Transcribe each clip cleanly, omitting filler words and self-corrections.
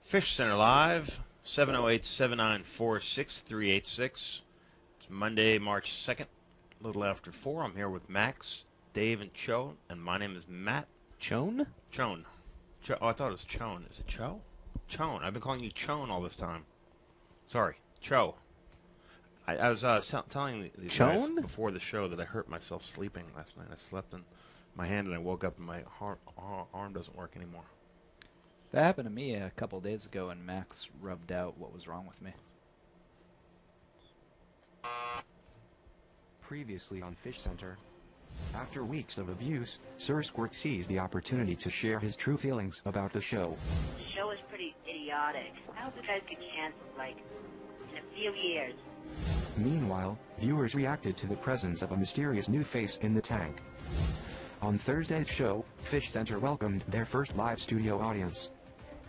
FishCenter Live, 708-794-6386. It's Monday, March 2nd, a little after 4. I'm here with Max, Dave, and Cho, and my name is Matt. Chone? Chone. Oh, I thought it was Chone. Is it Cho? Chone. I've been calling you Chone all this time. Sorry, Cho. I was telling these guys before the show that I hurt myself sleeping last night. I slept in my hand and I woke up and my arm doesn't work anymore. That happened to me a couple days ago, and Max rubbed out what was wrong with me. Previously on FishCenter. After weeks of abuse, Sir Squirt seized the opportunity to share his true feelings about the show. The show is pretty idiotic. I hope you guys get canceled, like, in a few years. Meanwhile, viewers reacted to the presence of a mysterious new face in the tank. On Thursday's show, FishCenter welcomed their first live studio audience.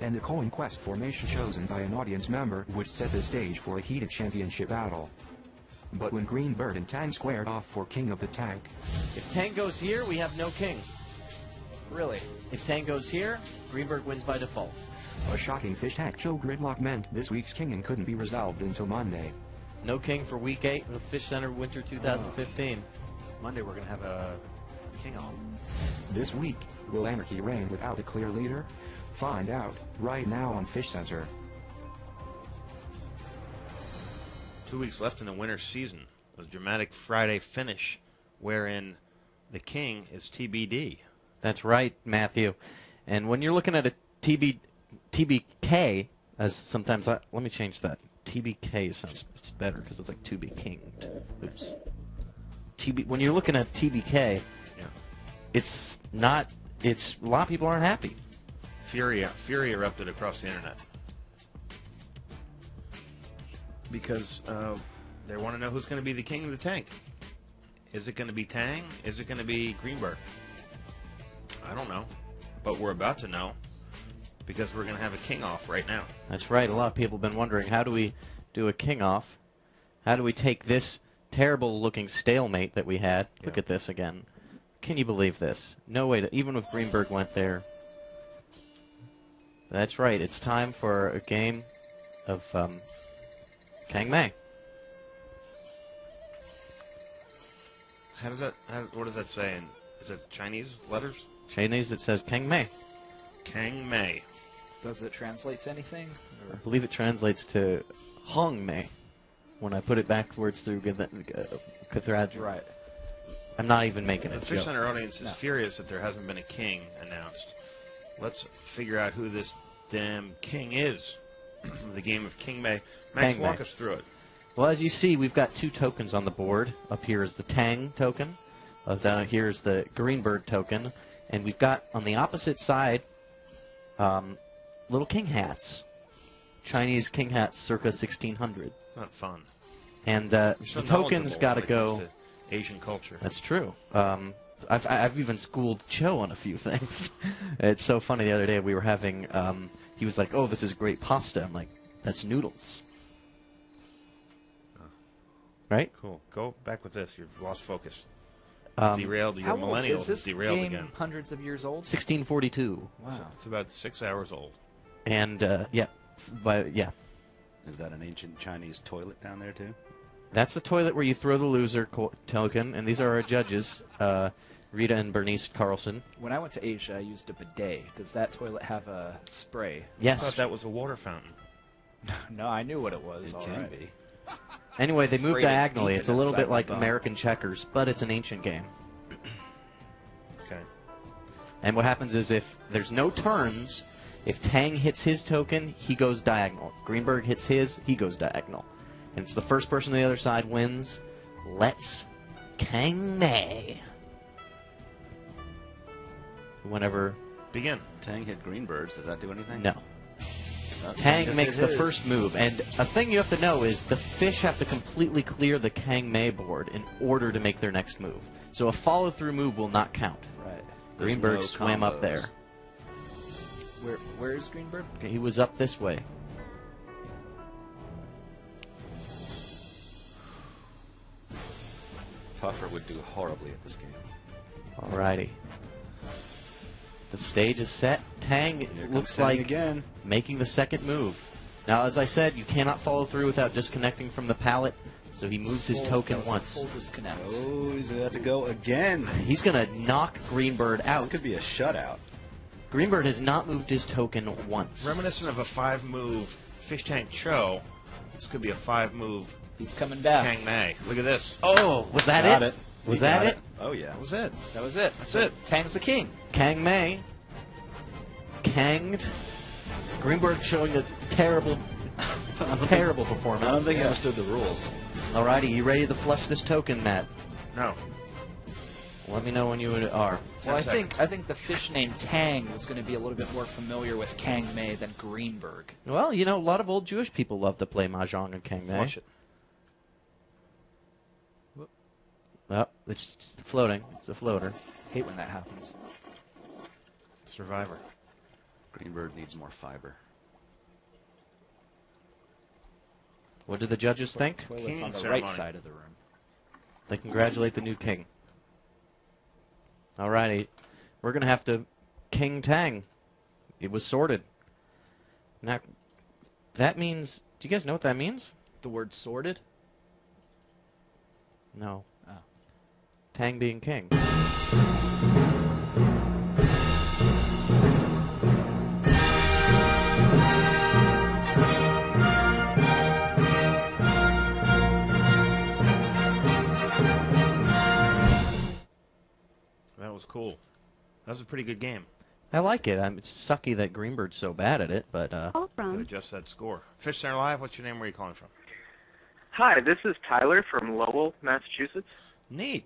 And a coin quest formation chosen by an audience member would set the stage for a heated championship battle. But when Greenberg and Tang squared off for King of the Tank... If Tang goes here, we have no king. Really? If Tang goes here, Greenberg wins by default. A shocking fish tank show gridlock meant this week's kinging couldn't be resolved until Monday. No king for Week 8 of FishCenter Winter 2015. Monday we're going to have a king off. This week, will anarchy reign without a clear leader? Find out right now on FishCenter. 2 weeks left in the winter season. A dramatic Friday finish wherein the king is TBD. That's right, Matthew. And when you're looking at a TBK, as sometimes let me change that. TBK sounds better because it's like to be kinged. Oops. When you're looking at TBK, yeah, it's not. It's a lot of people aren't happy. Fury erupted across the internet because They want to know who's going to be the king of the tank. Is it going to be Tang? Is it going to be Greenberg? I don't know. But we're about to know because we're going to have a king off right now. That's right. A lot of people have been wondering, how do we do a king off? How do we take this terrible-looking stalemate that we had? Look at this again. Can you believe this? No way to... Even if Greenberg went there... That's right. It's time for a game of Kang Mei. What does that say? Is it Chinese letters? Chinese, it says Kang Mei. Kang Mei. Does it translate to anything? I believe it translates to Hong Mei when I put it backwards through Cathedral. Right. I'm not even making it. The FishCenter audience is furious that there hasn't been a king announced. Let's figure out who this damn king is. The game of King Mei. Max, walk us through it. Well, as you see, we've got 2 tokens on the board. Up here is the Tang token. Down here is the Greenberg token. And we've got, on the opposite side, little king hats. Chinese king hats circa 1600. Not fun. And the tokens got to go... Asian culture. That's true. I've even schooled Cho on a few things. It's so funny. The other day we were having... he was like, "Oh, this is great pasta." I'm like, "That's noodles." Right? Cool. Go back with this. You've lost focus. Derailed. Your millennial is derailed game again. Hundreds of years old? 1642. Wow. So it's about 6 hours old. And, yeah. Is that an ancient Chinese toilet down there, too? That's the toilet where you throw the loser token, and these are our judges, Rita and Bernice Carlson. When I went to Asia, I used a bidet. Does that toilet have a spray? Yes. I thought that was a water fountain. No, I knew what it was. It can be. Anyway, they move Sprayed it diagonally. deep It's a little inside bit my like bum. American checkers, but it's an ancient game. Okay. And what happens is if there's no turns, if Tang hits his token, he goes diagonal. If Greenberg hits his, he goes diagonal. And it's the first person on the other side wins. Let's Kang Mei. Whenever... Begin. Tang hit Greenbergs. Does that do anything? No. Tang makes the first move, and a thing you have to know is the fish have to completely clear the Kang Mei board in order to make their next move. So a follow-through move will not count. Right. Greenberg no swam up combos. there. Where is Greenberg? Okay, he was up this way. Puffer would do horribly at this game. Alrighty. The stage is set. Tang Here comes looks Tang like again. making the second move. Now, as I said, you cannot follow through without disconnecting from the palette, so he moves his token once. Full disconnect. Oh, he's going to have to go again. He's going to knock Greenberg This out. could be a shutout. Greenberg has not moved his token once. Reminiscent of a 5-move Fish Tank Cho, this could be a 5-move He's coming back. Kang Mei. Look at this. Oh, was that Got it? it. Was He got that it? Oh, yeah. That was it. That was it. That's it. Tang's the king. Kang Mei. Kanged. Greenberg showing a terrible performance. I don't think he understood the rules. Alrighty, you ready to flush this token, Matt? No. Let me know when you are. Well, I 10 think the fish named Tang was going to be a little bit more familiar with Kang Mei than Greenberg. Well, you know, a lot of old Jewish people love to play Mahjong and Kang Mei. Flush it. Oh, it's just floating. It's a floater. Hate when that happens. Survivor. Greenberg needs more fiber. What do the judges think? Toilet's King on the ceremony. right side of the room. They congratulate the new king. Alrighty. We're going to have to King Tang. It was sorted. Now, that means... Do you guys know what that means? The word sorted? No. Oh. Tang being king. That was cool. That was a pretty good game. I like it. It's sucky that Greenberg's so bad at it, but Could adjust that score. FishCenter Live, what's your name? Where are you calling from? Hi, this is Tyler from Lowell, Massachusetts. Neat.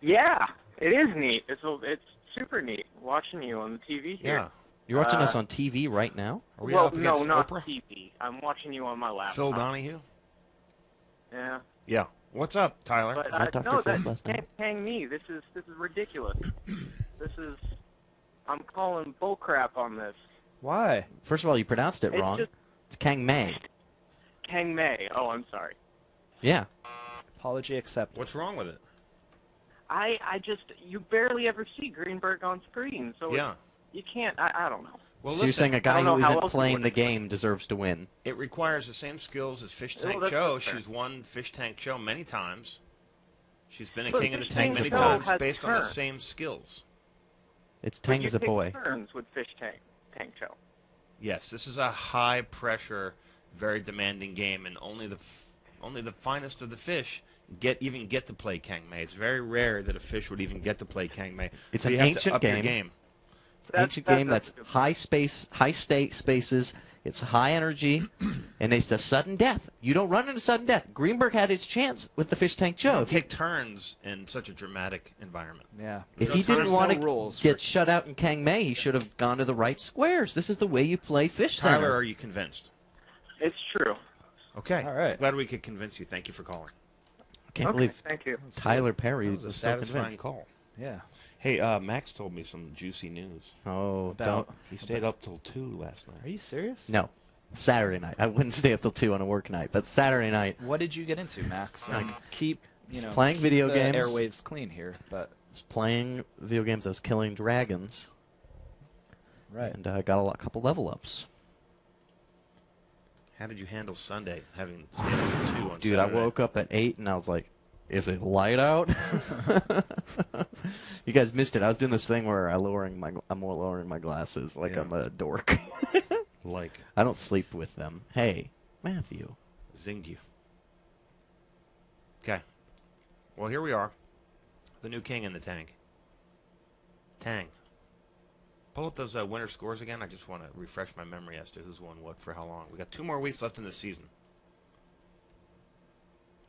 Yeah, it is neat. It's super neat watching you on the TV here. Yeah. you're watching us on TV right now? Are we Well, up no, against not Oprah? TV. I'm watching you on my laptop. Phil Donahue? Yeah. Yeah. What's up, Tyler? But I talked to no, Fizz that last night. can't hang me. This is ridiculous. I'm calling bullcrap on this. Why? First of all, you pronounced it It's wrong. just- It's Kang Mei. Kang Mei. Oh, I'm sorry. Yeah. Apology accepted. What's wrong with it? You barely ever see Greenberg on screen, so Yeah. you can't. I don't know. Well, So you're listen, saying a I guy don't know who how isn't else to playing word the it. game deserves to win. it requires the same skills as Fish Tank that's Cho. fair. She's won Fish Tank Cho many times. She's been a But king of the Fish tank Tank many Cho times has based on the turns. same skills. It's But Tang you as a take boy. turns with Fish Tank Cho. Yes, this is a high-pressure, very demanding game, and only the finest of the fish even get to play Kang Mei. It's very rare that a fish would even get to play Kang Mei. It's So an you have to ancient up your game. game. It's an ancient game that's good. high state spaces. It's high energy, and it's a sudden death. You don't run into sudden death. Greenberg had his chance with the Fish Tank You Cho. don't If he, take turns in such a dramatic environment. Yeah. if no he didn't times, want no to rules get for- shut out in Kang Mei, he should have gone to the right squares. This is the way you play Fish Tyler, Center. are you convinced? It's true. Okay. All right. Glad we could convince you. Thank you for calling. I can't Okay, believe thank you. Tyler Perry That was was a so satisfying convinced. call. Yeah. Hey, Max told me some juicy news. Oh, About- don't. He stayed up till 2 last night. Are you serious? No. Saturday night. I wouldn't stay up till 2 on a work night, but Saturday night. What did you get into, Max? Keep playing keep video the games. airwaves clean here, but I was playing video games. I was killing dragons, right. and I got a couple level ups. How did you handle Sunday, having stayed up till 2 on Dude, Saturday? I woke up at 8 and I was like, is it light out? You guys missed it. I was doing this thing where I'm lowering my glasses like Yeah. I'm a dork. Like, I don't sleep with them. Hey, Matthew. zinged you. Okay. Well, here we are. The new king in the tank. Tang. Pull up those winter scores again. I just want to refresh my memory as to who's won what for how long. We got 2 more weeks left in the season.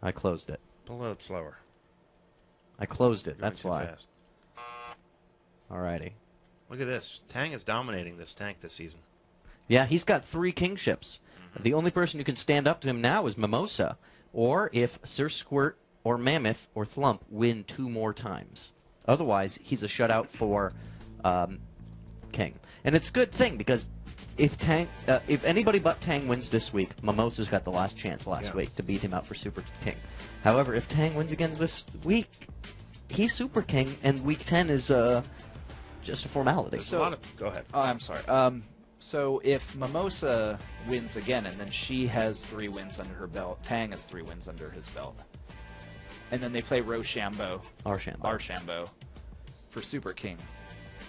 I closed it. Pull it up slower. I closed it. You're That's going too why. fast. Alrighty. Look at this. Tang is dominating this tank this season. Yeah, he's got 3 kingships. The only person who can stand up to him now is Mimosa, or if Sir Squirt or Mammoth or Thump win 2 more times. Otherwise, he's a shutout for King. And it's a good thing because if anybody but Tang wins this week, Mimosa's got the last chance last week to beat him out for Super King. However, if Tang wins again this week, he's Super King, and Week 10 is just a formality. There's a lot of... Go ahead. Oh, I'm sorry. So if Mimosa wins again, and then she has 3 wins under her belt, Tang has 3 wins under his belt, and then they play Rochambeau, Archambeau, for Super King.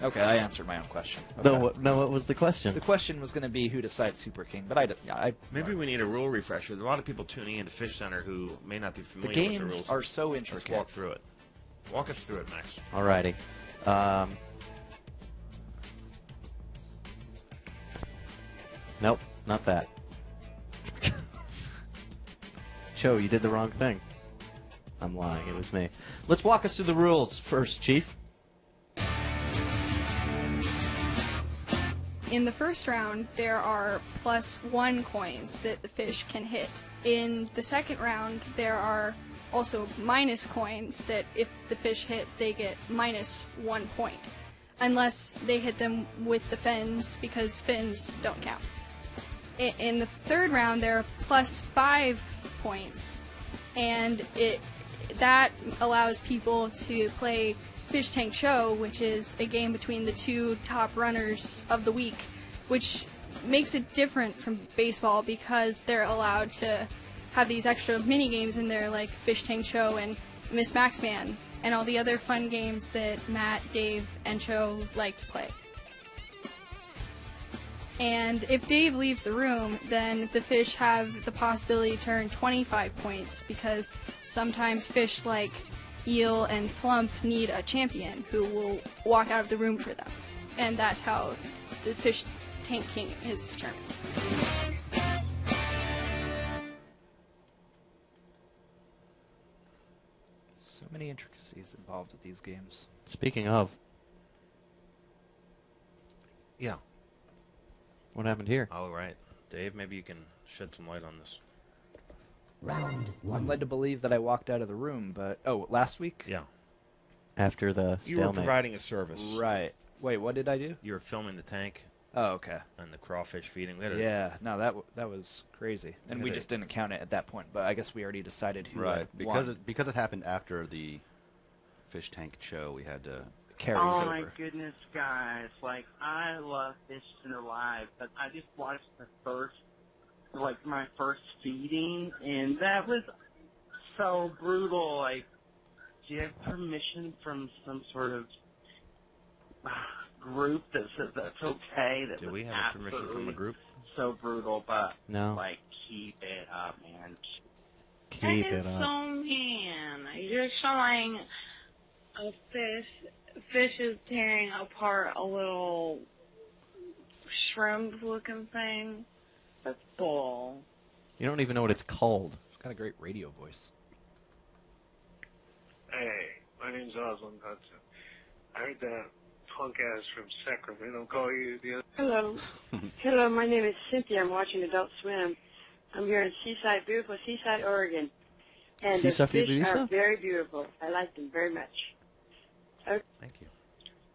Okay, I answered my own question. Okay. No, what was the question? The question was going to be who decides Super King, but I Maybe we need a rule refresher. There's a lot of people tuning into Fish Center who may not be the familiar with the games rules. are so Let's intricate. walk through it. Walk us through it, Max. Alrighty. Nope, not that. Cho, you did the wrong thing. I'm lying, it was me. Let's walk us through the rules first, Chief. In the first round, there are +1 coins that the fish can hit. In the second round, there are also minus coins that if the fish hit, they get -1 point. Unless they hit them with the fins, because fins don't count. In the third round, there are +5 points, and that allows people to play Fish Tank Show, which is a game between the 2 top runners of the week, which makes it different from baseball because they're allowed to have these extra mini games in there like Fish Tank Show and Miss Maxman and all the other fun games that Matt, Dave, and Cho like to play. And if Dave leaves the room, then the fish have the possibility to earn 25 points because sometimes fish like eel and flump need a champion who will walk out of the room for them. And that's how the Fish Tank King is determined. So many intricacies involved with these games. Speaking of, Yeah. what happened here? All right. Dave, maybe you can shed some light on this. I'm led to believe that I walked out of the room, but last week? Yeah. After the You were stalemate. providing a service. Right. Wait, what did I do? You were filming the tank. Oh, okay. And the crawfish feeding. Yeah, no, that was crazy, and we just didn't count it at that point. But I guess we already decided who right won. because it happened after the fish tank show. We had to carries over. Oh my goodness, guys! Like I love FishCenter Live, but I just watched my first feeding, and that was so brutal. Like, do you have permission from some sort of group that says that's okay? That Do we have permission from a group? So brutal, but no. Like, keep it up, man. Keep it up. That is so mean. You're showing a fish is tearing apart a little shrimp-looking thing. That's bull. You don't even know what it's called. It's got a great radio voice. Hey, my name's Oswald Hudson. I heard that punk ass from Sacramento call you the other. Hello. Hello, my name is Cynthia. I'm watching Adult Swim. I'm here in beautiful Seaside, Oregon. And Seaside, the fish Lisa? are very beautiful. I like them very much. Okay. Thank you.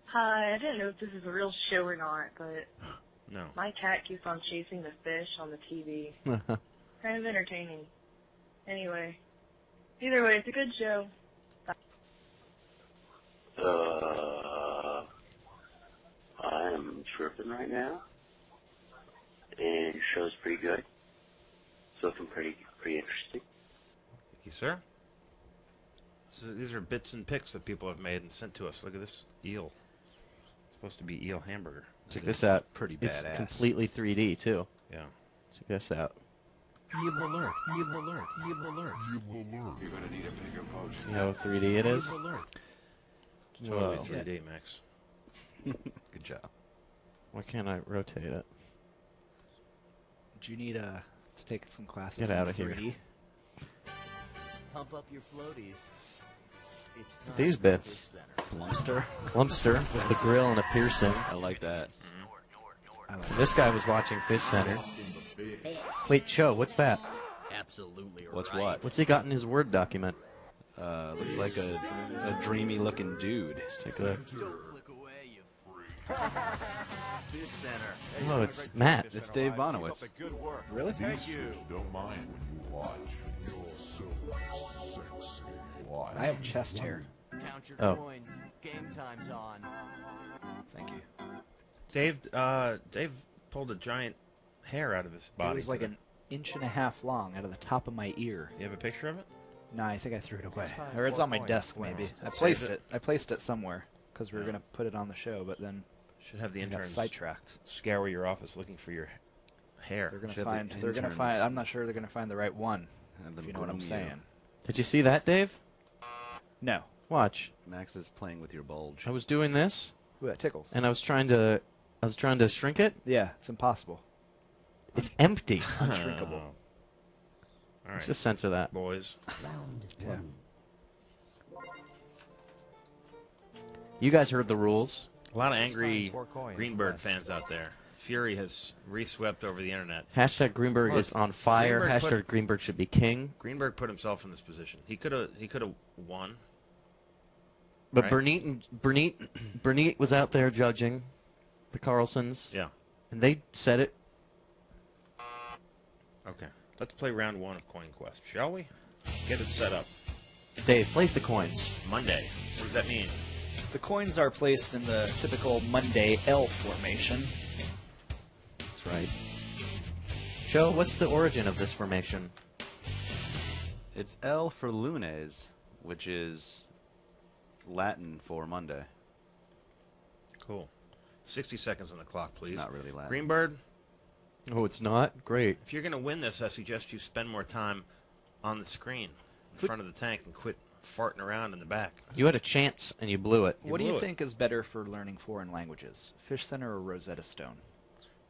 Hi, I didn't know if this is a real show or not, but No. my cat keeps on chasing the fish on the TV. Kind of entertaining. Anyway, either way, it's a good show. I'm tripping right now, and your show's pretty good. It's looking pretty interesting. Thank you, sir. These are bits and pics that people have made and sent to us. Look at this eel. It's supposed to be eel hamburger. Check this out. Pretty It's badass. completely 3D, too. Yeah. Check this out. Eel alert, eel alert, eel alert, eel alert. You're gonna need a bigger boat. See how 3D it is? Eel alert. It's totally Whoa. 3D, Max. Good job. Why can't I rotate it? Do you need to take some classes? Get in out of here. 3D? Pump up your floaties. It's time These for bits. Lumpster. Lumpster with the grill and a piercing. I like that. This guy was watching Fish Center. Wait, Cho, what's that? Absolutely What's right. what? What's he got in his Word document? Looks like a dreamy looking dude. Let's take a look. Don't click away, you freak. Fish Center. Oh, it's Matt. It's Dave Bonowitz. Really? These fish don't mind when you watch. You're so sexy. Watch. I have chest hair. Count your Oh. coins. Game time's on. Thank you. Dave pulled a giant hair out of his body. It was like today. an inch and a half long out of the top of my ear. You have a picture of it? No, I think I threw it away. It's time Or it's for on my coin desk, flip. maybe. I Save placed it. it. I placed it somewhere because we were Yeah. going to put it on the show, but then Should have the we got interns sidetracked. scour your office looking for your hair. They're going to Should have find. the They're going to interns. find. I'm not sure they're going to find the right one. Have If them you know what I'm groom saying. Did you see that, Dave? No. Watch. Max is playing with your bulge. I was doing this, Ooh, that tickles. and I was trying to shrink it. Yeah, it's impossible. It's empty. Unshrinkable. All right, Let's just censor that. boys. Yeah. You guys heard the rules. A lot of angry Four coins. Greenberg fans out there. Fury has reswept over the internet. Hashtag Greenberg Look, is on fire. Greenberg Hashtag put- Greenberg should be king. Greenberg put himself in this position. He could have won. But Right. Bernit was out there judging the Carlsons. Yeah. And they said it. Okay. Let's play round one of Coin Quest, shall we? Get it set up. Dave, place the coins. Monday. What does that mean? The coins are placed in the typical Monday L formation. That's right. Joe, what's the origin of this formation? It's L for lunes, which is Latin for Monday. Cool. 60 seconds on the clock, please. It's not really Latin. Greenberg, Oh, it's not? Great. if you're going to win this, I suggest you spend more time on the screen in front of the tank and quit farting around in the back. You had a chance and you blew it. What do blew you it. think is better for learning foreign languages? FishCenter or Rosetta Stone?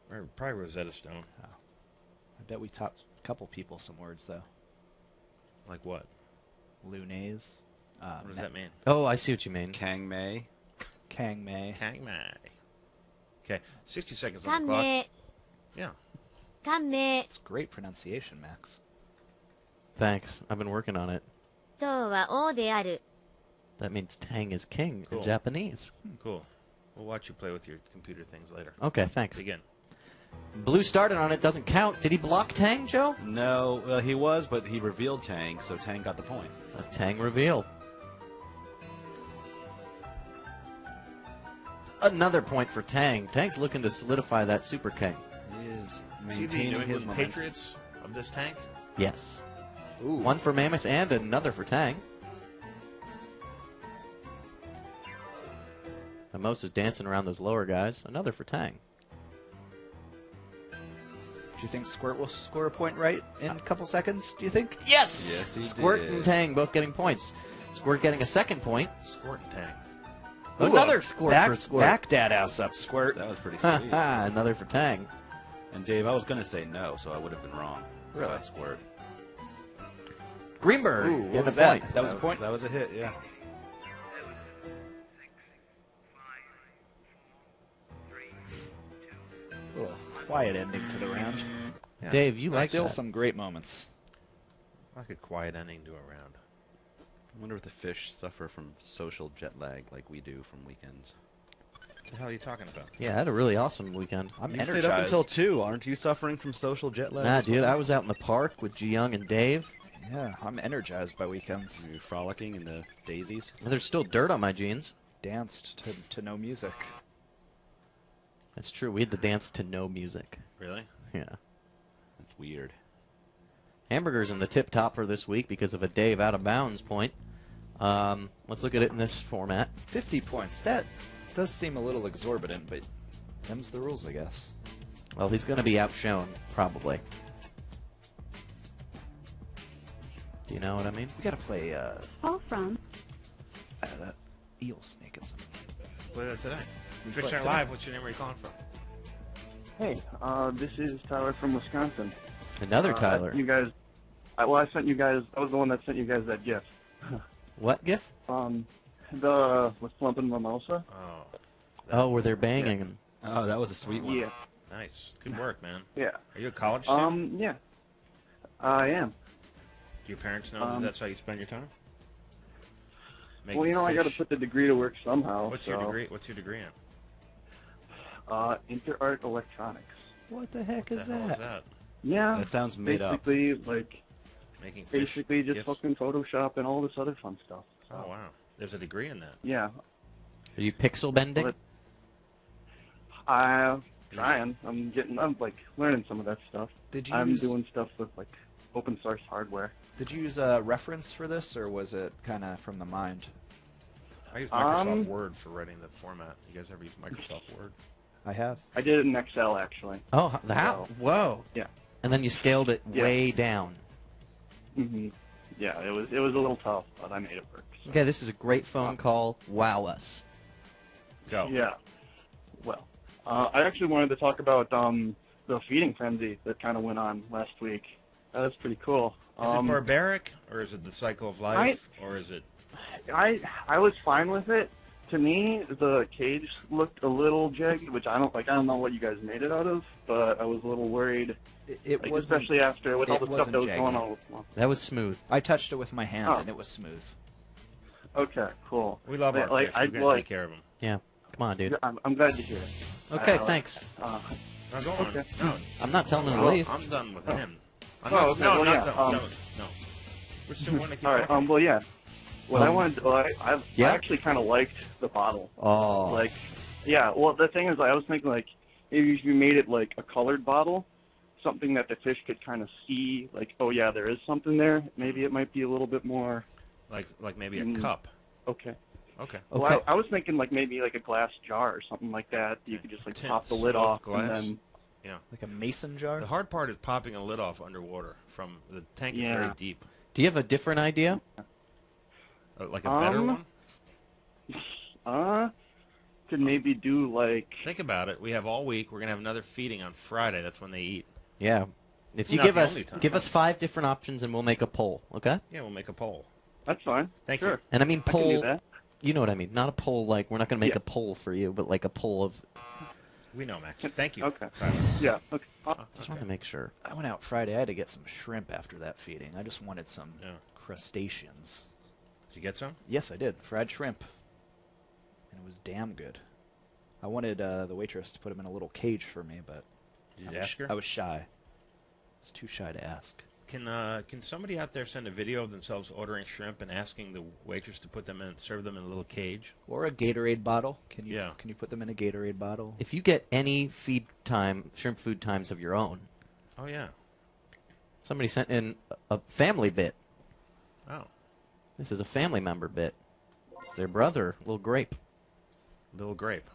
Or probably Rosetta Stone. I bet we taught a couple people some words, though. Like what? Lunes. What does that mean? Oh, I see what you mean. Kang Mei. Kang Mei. Kang Mei. Okay, 60 seconds on the clock. Yeah. It's great pronunciation, Max. Thanks. I've been working on it. 唐は王である。 That means Tang is king Cool. in Japanese. Cool. We'll watch you play with your computer things later. Okay, thanks. Begin. Blue started on it, doesn't count. Did he block Tang, Joe? No, well, he was, but he revealed Tang, so Tang got the point. A Tang reveal. Another point for Tang. Tang's looking to solidify that Super King. He is See the New England Patriots of this tank? Yes. Ooh. One for Mammoth and another for Tang. Mimosa's dancing around those lower guys. Another for Tang. Do you think Squirt will score a point right in a couple seconds? Do you think? Yes! Yes, he Squirt did. and Tang both getting points. Squirt getting a second point. Squirt and Tang. Another Squirt for Squirt. Back dad ass up, Squirt. That was pretty sweet. Another for Tang. And Dave, I was going to say no, so I would have been wrong. Really? About Squirt. Greenberg Ooh, getting what was a that? point. That was a point? That was a hit, yeah. Little quiet ending to the round. Yeah. Dave, you like Still that. some great moments. Like a quiet ending to a round. I wonder if the fish suffer from social jet lag like we do from weekends. What the hell are you talking about? Yeah, I had a really awesome weekend. I'm You energized. stayed up until 2. Aren't you suffering from social jet lag? Nah, as dude, well? I was out in the park with Ji-Young and Dave. Yeah, I'm energized by weekends. Were you frolicking in the daisies? And there's still dirt on my jeans. Danced to no music. That's true. We had to dance to no music. Really? Yeah. That's weird. Hamburgers in the tip top for this week because of a Dave out of bounds point. Let's look at it in this format. 50 points. That does seem a little exorbitant, but them's the rules, I guess. Well, he's going to be outshone, probably. Do you know what I mean? We gotta play, All from. that eel snake at some Play that today. We Fish play Center today. Live, what's your name? Where are you calling from? Hey, this is Tyler from Wisconsin. Another Tyler. You guys, I sent you guys. I was the one that sent you guys that gift. What gift? The with Slumpin' Mimosa. Oh. Oh, where they're banging. Oh, that was a sweet one. Yeah. Nice. Good work, man. Yeah. Are you a college student? Yeah. I am. Do your parents know that that's how you spend your time? Well, you know, I got to fish? put the degree to work somehow. What's your so, degree? What's your degree in? Interart electronics. What the heck What the hell is that? Yeah. That sounds made up. basically, like, Making fish basically just gifts? fucking Photoshop and all this other fun stuff. Oh wow. There's a degree in that. Yeah. Are you pixel bending? Well, I'm trying. I'm like learning some of that stuff. Did you I'm use- doing stuff with like open source hardware. Did you use a reference for this, or was it kind of from the mind? I use Microsoft Word for writing the format. You guys ever use Microsoft Word? I have. I did it in Excel actually. Oh, that? So, Whoa. yeah. And then you scaled it Yeah. way down. hmm Yeah, it was a little tough, but I made it work. So. Okay, this is a great phone call. Wow us. Go. Yeah. Well, I actually wanted to talk about the feeding frenzy that kind of went on last week. That was pretty cool. Is it barbaric, or is it the cycle of life, or is it? I was fine with it. To me, the cage looked a little jaggy, which I don't know what you guys made it out of, but I was a little worried. It like, wasn't- especially after with all it the stuff wasn't that was jaggy. going on. That was smooth. I touched it with my hand, Oh. and it was smooth. Okay, cool. We love our like, fish. We're gonna take care of them. Yeah. Come on, dude. I'm glad to hear it. Okay, thanks. Now go on. Okay. No. I'm not telling him to Well, leave. I'm done with him. I'm Oh, not, okay, no, well, not yeah, done. no. No. We're still wanting to keep All right. talking. Well, yeah. What I wanted, I Yeah? actually kind of liked the bottle. Oh. Like, yeah. Well, the thing is, I was thinking like maybe if you made it like a colored bottle, something that the fish could kind of see. Like, oh yeah, there is something there. Maybe it might be a little bit more. Like maybe a cup. Okay. Okay. Well, I was thinking like maybe like a glass jar or something like that. You could just like Tin pop the lid smoked off glass. and then. Yeah. Like a mason jar? The hard part is popping a lid off underwater. From the tank is Yeah. very deep. Do you have a different idea? Like a better one? Could maybe do like. Think about it. We have all week. We're gonna have another feeding on Friday. That's when they eat. Yeah. If It's you not give the us only time. give us 5 different options and we'll make a poll, okay? Yeah, we'll make a poll. That's fine. Thank Sure. you. And I mean I can do poll. that. You know what I mean? Not a poll like we're not going to make Yeah. a poll for you, but like a poll of We know, Max. Thank you. Okay. Tyler. Yeah. Okay. Just want to make sure. I went out Friday. I had to get some shrimp after that feeding. I just wanted some crustaceans. Did you get some? Yes, I did. Fried shrimp. And it was damn good. I wanted the waitress to put them in a little cage for me, but Did you ask her? I was shy. I was too shy to ask. Can somebody out there send a video of themselves ordering shrimp and asking the waitress to put them in, serve them in a little cage? Or a Gatorade bottle. Can you put them in a Gatorade bottle? If you get any shrimp food times of your own. Oh, yeah. Somebody sent in a family bit. Oh. This is a family member bit. It's their brother, Little Grape. Little Grape.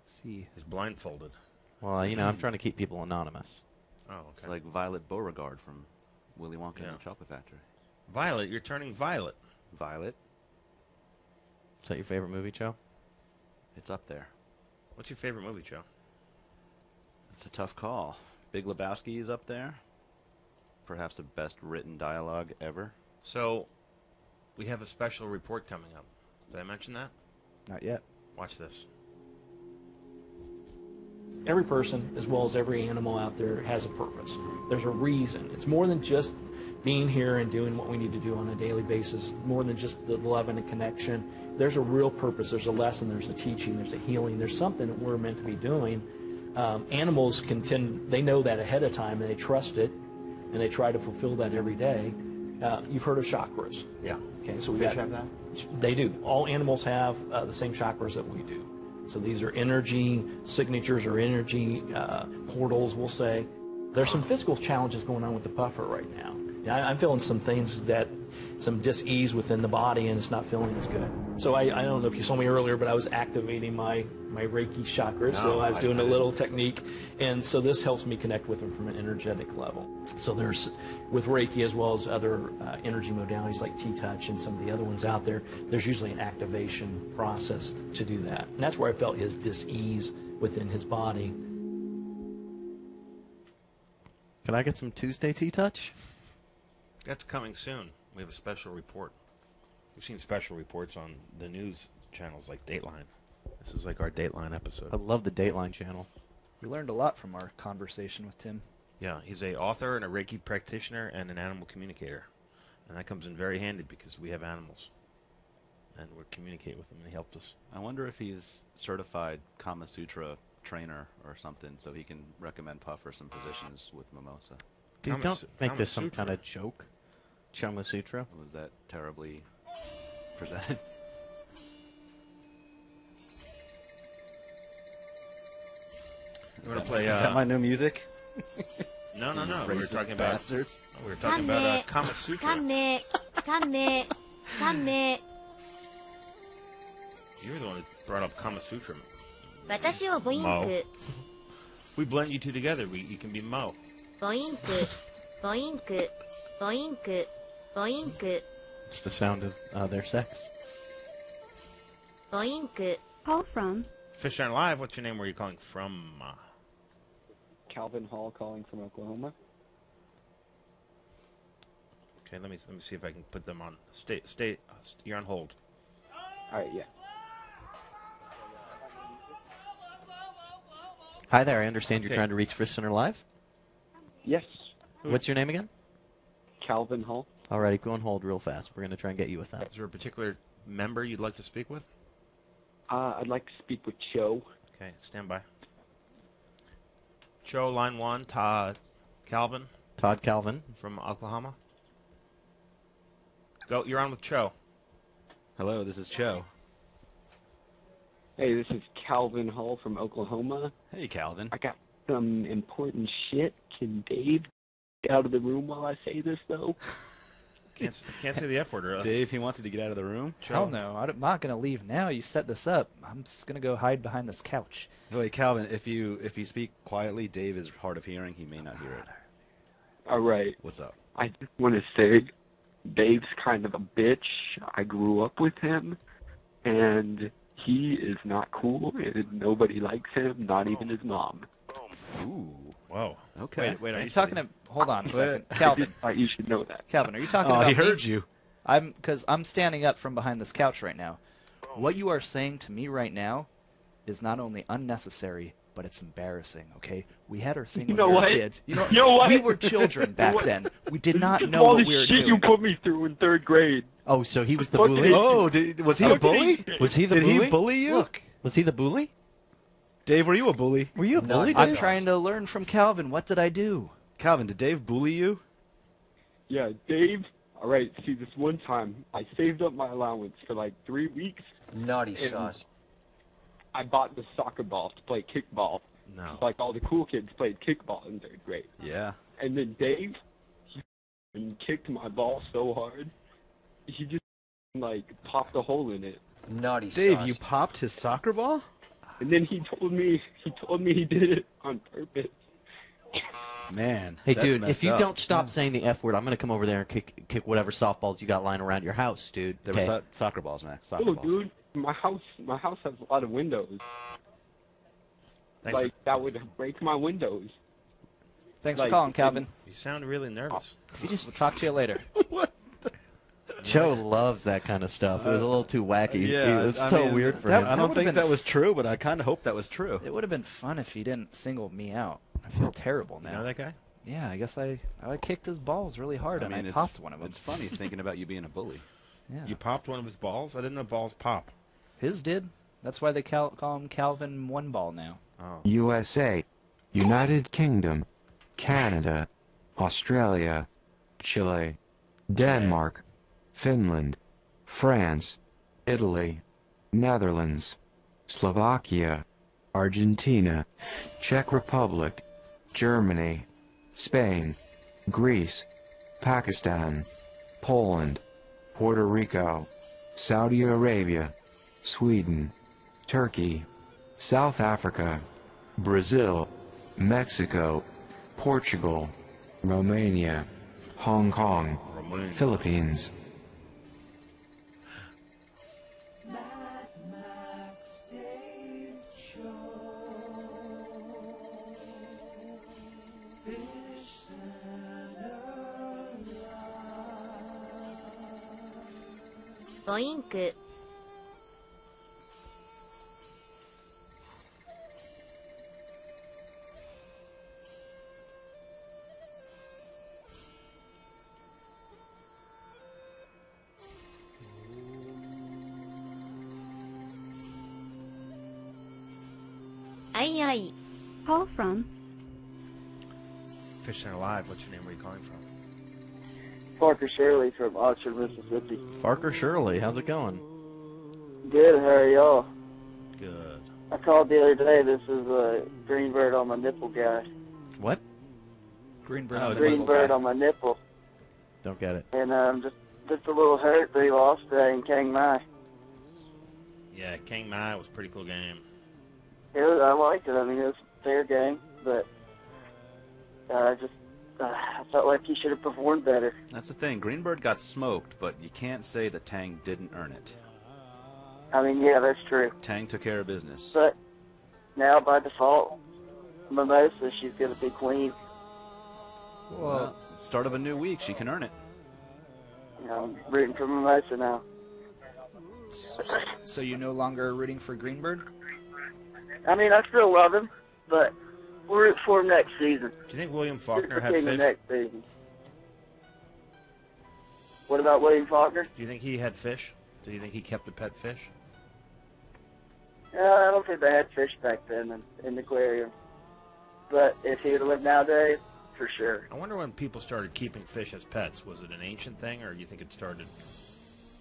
See. He's blindfolded. Well, I'm trying to keep people anonymous. Oh, okay. It's like Violet Beauregard from Willy Wonka and the Chocolate Factory. Violet, you're turning violet. Violet. Is that your favorite movie, Joe? It's up there. What's your favorite movie, Joe? It's a tough call. Big Lebowski is up there. Perhaps the best written dialogue ever. So, we have a special report coming up. Did I mention that? Not yet. Watch this. Every person, as well as every animal out there, has a purpose. There's a reason. It's more than just being here and doing what we need to do on a daily basis, more than just the love and the connection. There's a real purpose. There's a lesson. There's a teaching. There's a healing. There's something that we're meant to be doing. Animals they know that ahead of time, and they trust it, and they try to fulfill that every day. You've heard of chakras. Yeah. Okay, so Fish have that? They do. All animals have the same chakras that we do. So these are energy signatures or energy portals, we'll say. There's some physical challenges going on with the puffer right now. I'm feeling some things some dis-ease within the body, and it's not feeling as good. So I don't know if you saw me earlier, but I was activating my Reiki chakras. So I was doing a little technique, and so this helps me connect with them from an energetic level. So there's, with Reiki as well as other energy modalities like T-Touch and some of the other ones out there, there's usually an activation process to do that. And that's where I felt his dis-ease within his body. Can I get some Tuesday T-Touch? That's coming soon. We have a special report. We've seen special reports on the news channels like Dateline. This is like our Dateline episode. I love the Dateline channel. We learned a lot from our conversation with Tim. Yeah, he's an author and a Reiki practitioner and an animal communicator. And that comes in very handy because we have animals. And we communicate with them, and he helped us. I wonder if he's certified Kama Sutra trainer or something, so he can recommend Puffer some positions with Mimosa. Dude, don't make this some kind of joke. Kama Sutra. Was that terribly presented? You want to play? Is that my new music? No. We were talking bastards. about. We were talking about Kama Sutra. You were the one that brought up Kama Sutra. Mo. We blend you two together. You can be Mo. It's the sound of their sex. Call from FishCenter Live. What's your name? Where are you calling from? Calvin Hall calling from Oklahoma. Okay, let me see if I can put them on. Stay. You're on hold. All right, yeah. Hi there. I understand you're trying to reach FishCenter Live. Yes. What's your name again? Calvin Hall. Alrighty, go on hold real fast. We're going to try and get you with that. Is there a particular member you'd like to speak with? I'd like to speak with Cho. Okay, stand by. Cho, line 1, Todd Calvin. Todd Calvin. From Oklahoma. Go, you're on with Cho. Hello, this is Cho. Hey, this is Calvin Hall from Oklahoma. Hey, Calvin. I got some important shit. Can Dave get out of the room while I say this, though? Can't say the F word, or else. Dave, he wants you to get out of the room? Hell no, I'm not going to leave now. You set this up. I'm just going to go hide behind this couch. Wait, Calvin, if you speak quietly, Dave is hard of hearing. He may not hear it. All right. What's up? I just want to say Dave's kind of a bitch. I grew up with him, and he is not cool, and nobody likes him, not even his mom. Ooh. Whoa. Okay. Wait, are you talking to... Hold on a second. Calvin. You should know that. Calvin, are you talking about he heard you. Because I'm standing up from behind this couch right now. What you are saying to me right now is not only unnecessary, but it's embarrassing, okay? We had our thing You when know we were what? kids. You know what? We were children back then. We did not know all what the we were shit doing. you put me through in 3rd grade. Oh, so he was the Fucking bully? idiot. Oh, was he a bully? Was he the Did bully? he bully you? Look, was he the bully? Dave, were you a bully? Were you a bully, I'm Dave? trying to learn from Calvin. What did I do? Calvin, did Dave bully you? Yeah, Dave. All right, see, this one time, I saved up my allowance for like 3 weeks. Naughty and sauce. I bought the soccer ball to play kickball. No. Like all the cool kids played kickball in 3rd grade. Yeah. And then Dave, he kicked my ball so hard, he just like popped a hole in it. Naughty Dave, sauce. you popped his soccer ball? And then he told me he did it on purpose. Man. Hey, that's dude, messed if you up. don't stop saying the F word, I'm going to come over there and kick whatever softballs you got lying around your house, dude. There Okay. was soccer balls, Max. Soccer Oh, balls. dude, my house has a lot of windows. Thanks Like that would break my windows. Thanks Like, for calling, Calvin. You sound really nervous. We'll talk to you later. Joe loves that kind of stuff. It was a little too wacky. Yeah, It was I so mean, weird for that- him. I don't would've think been that was true, but I kind of hope that was true. It would have been fun if he didn't single me out. I feel terrible now. You know that guy? Yeah, I guess I kicked his balls really hard and I it's, popped one of them. It's funny thinking about you being a bully. Yeah. You popped one of his balls? I didn't know balls pop. His did. That's why they call him Calvin One Ball now. Oh. USA, United Kingdom, Canada, Australia, Chile, Denmark, Finland, France, Italy, Netherlands, Slovakia, Argentina, Czech Republic, Germany, Spain, Greece, Pakistan, Poland, Puerto Rico, Saudi Arabia, Sweden, Turkey, South Africa, Brazil, Mexico, Portugal, Romania, Hong Kong, Philippines. Boink. Aye aye. Call from FishCenter Live. What's your name? Where are you calling from? Parker Shirley from Oxford, Mississippi. Parker Shirley, how's it going? Good, how are y'all? Good. I called the other day. This is a green bird on my nipple guy. What? Green bird on green bird on my nipple. Don't get it. And just a little hurt that he lost today in Chiang Mai. Yeah, King Mai was a pretty cool game. I liked it. I mean, it was a fair game, but I felt like he should have performed better. That's the thing. Greenbird got smoked, but you can't say that Tang didn't earn it. I mean, yeah, that's true. Tang took care of business. But now, by default, Mimosa, she's going to be queen. Well, start of a new week, she can earn it. You know, I'm rooting for Mimosa now. So you no longer rooting for Greenbird? I mean, I still love him, but we'll root for him next season. Do you think William Root Faulkner for had King fish? next season. What about William Faulkner? Do you think he had fish? Do you think he kept a pet fish? I don't think they had fish back then in the aquarium. But if he would have lived nowadays, for sure. I wonder when people started keeping fish as pets. Was it an ancient thing, or do you think it started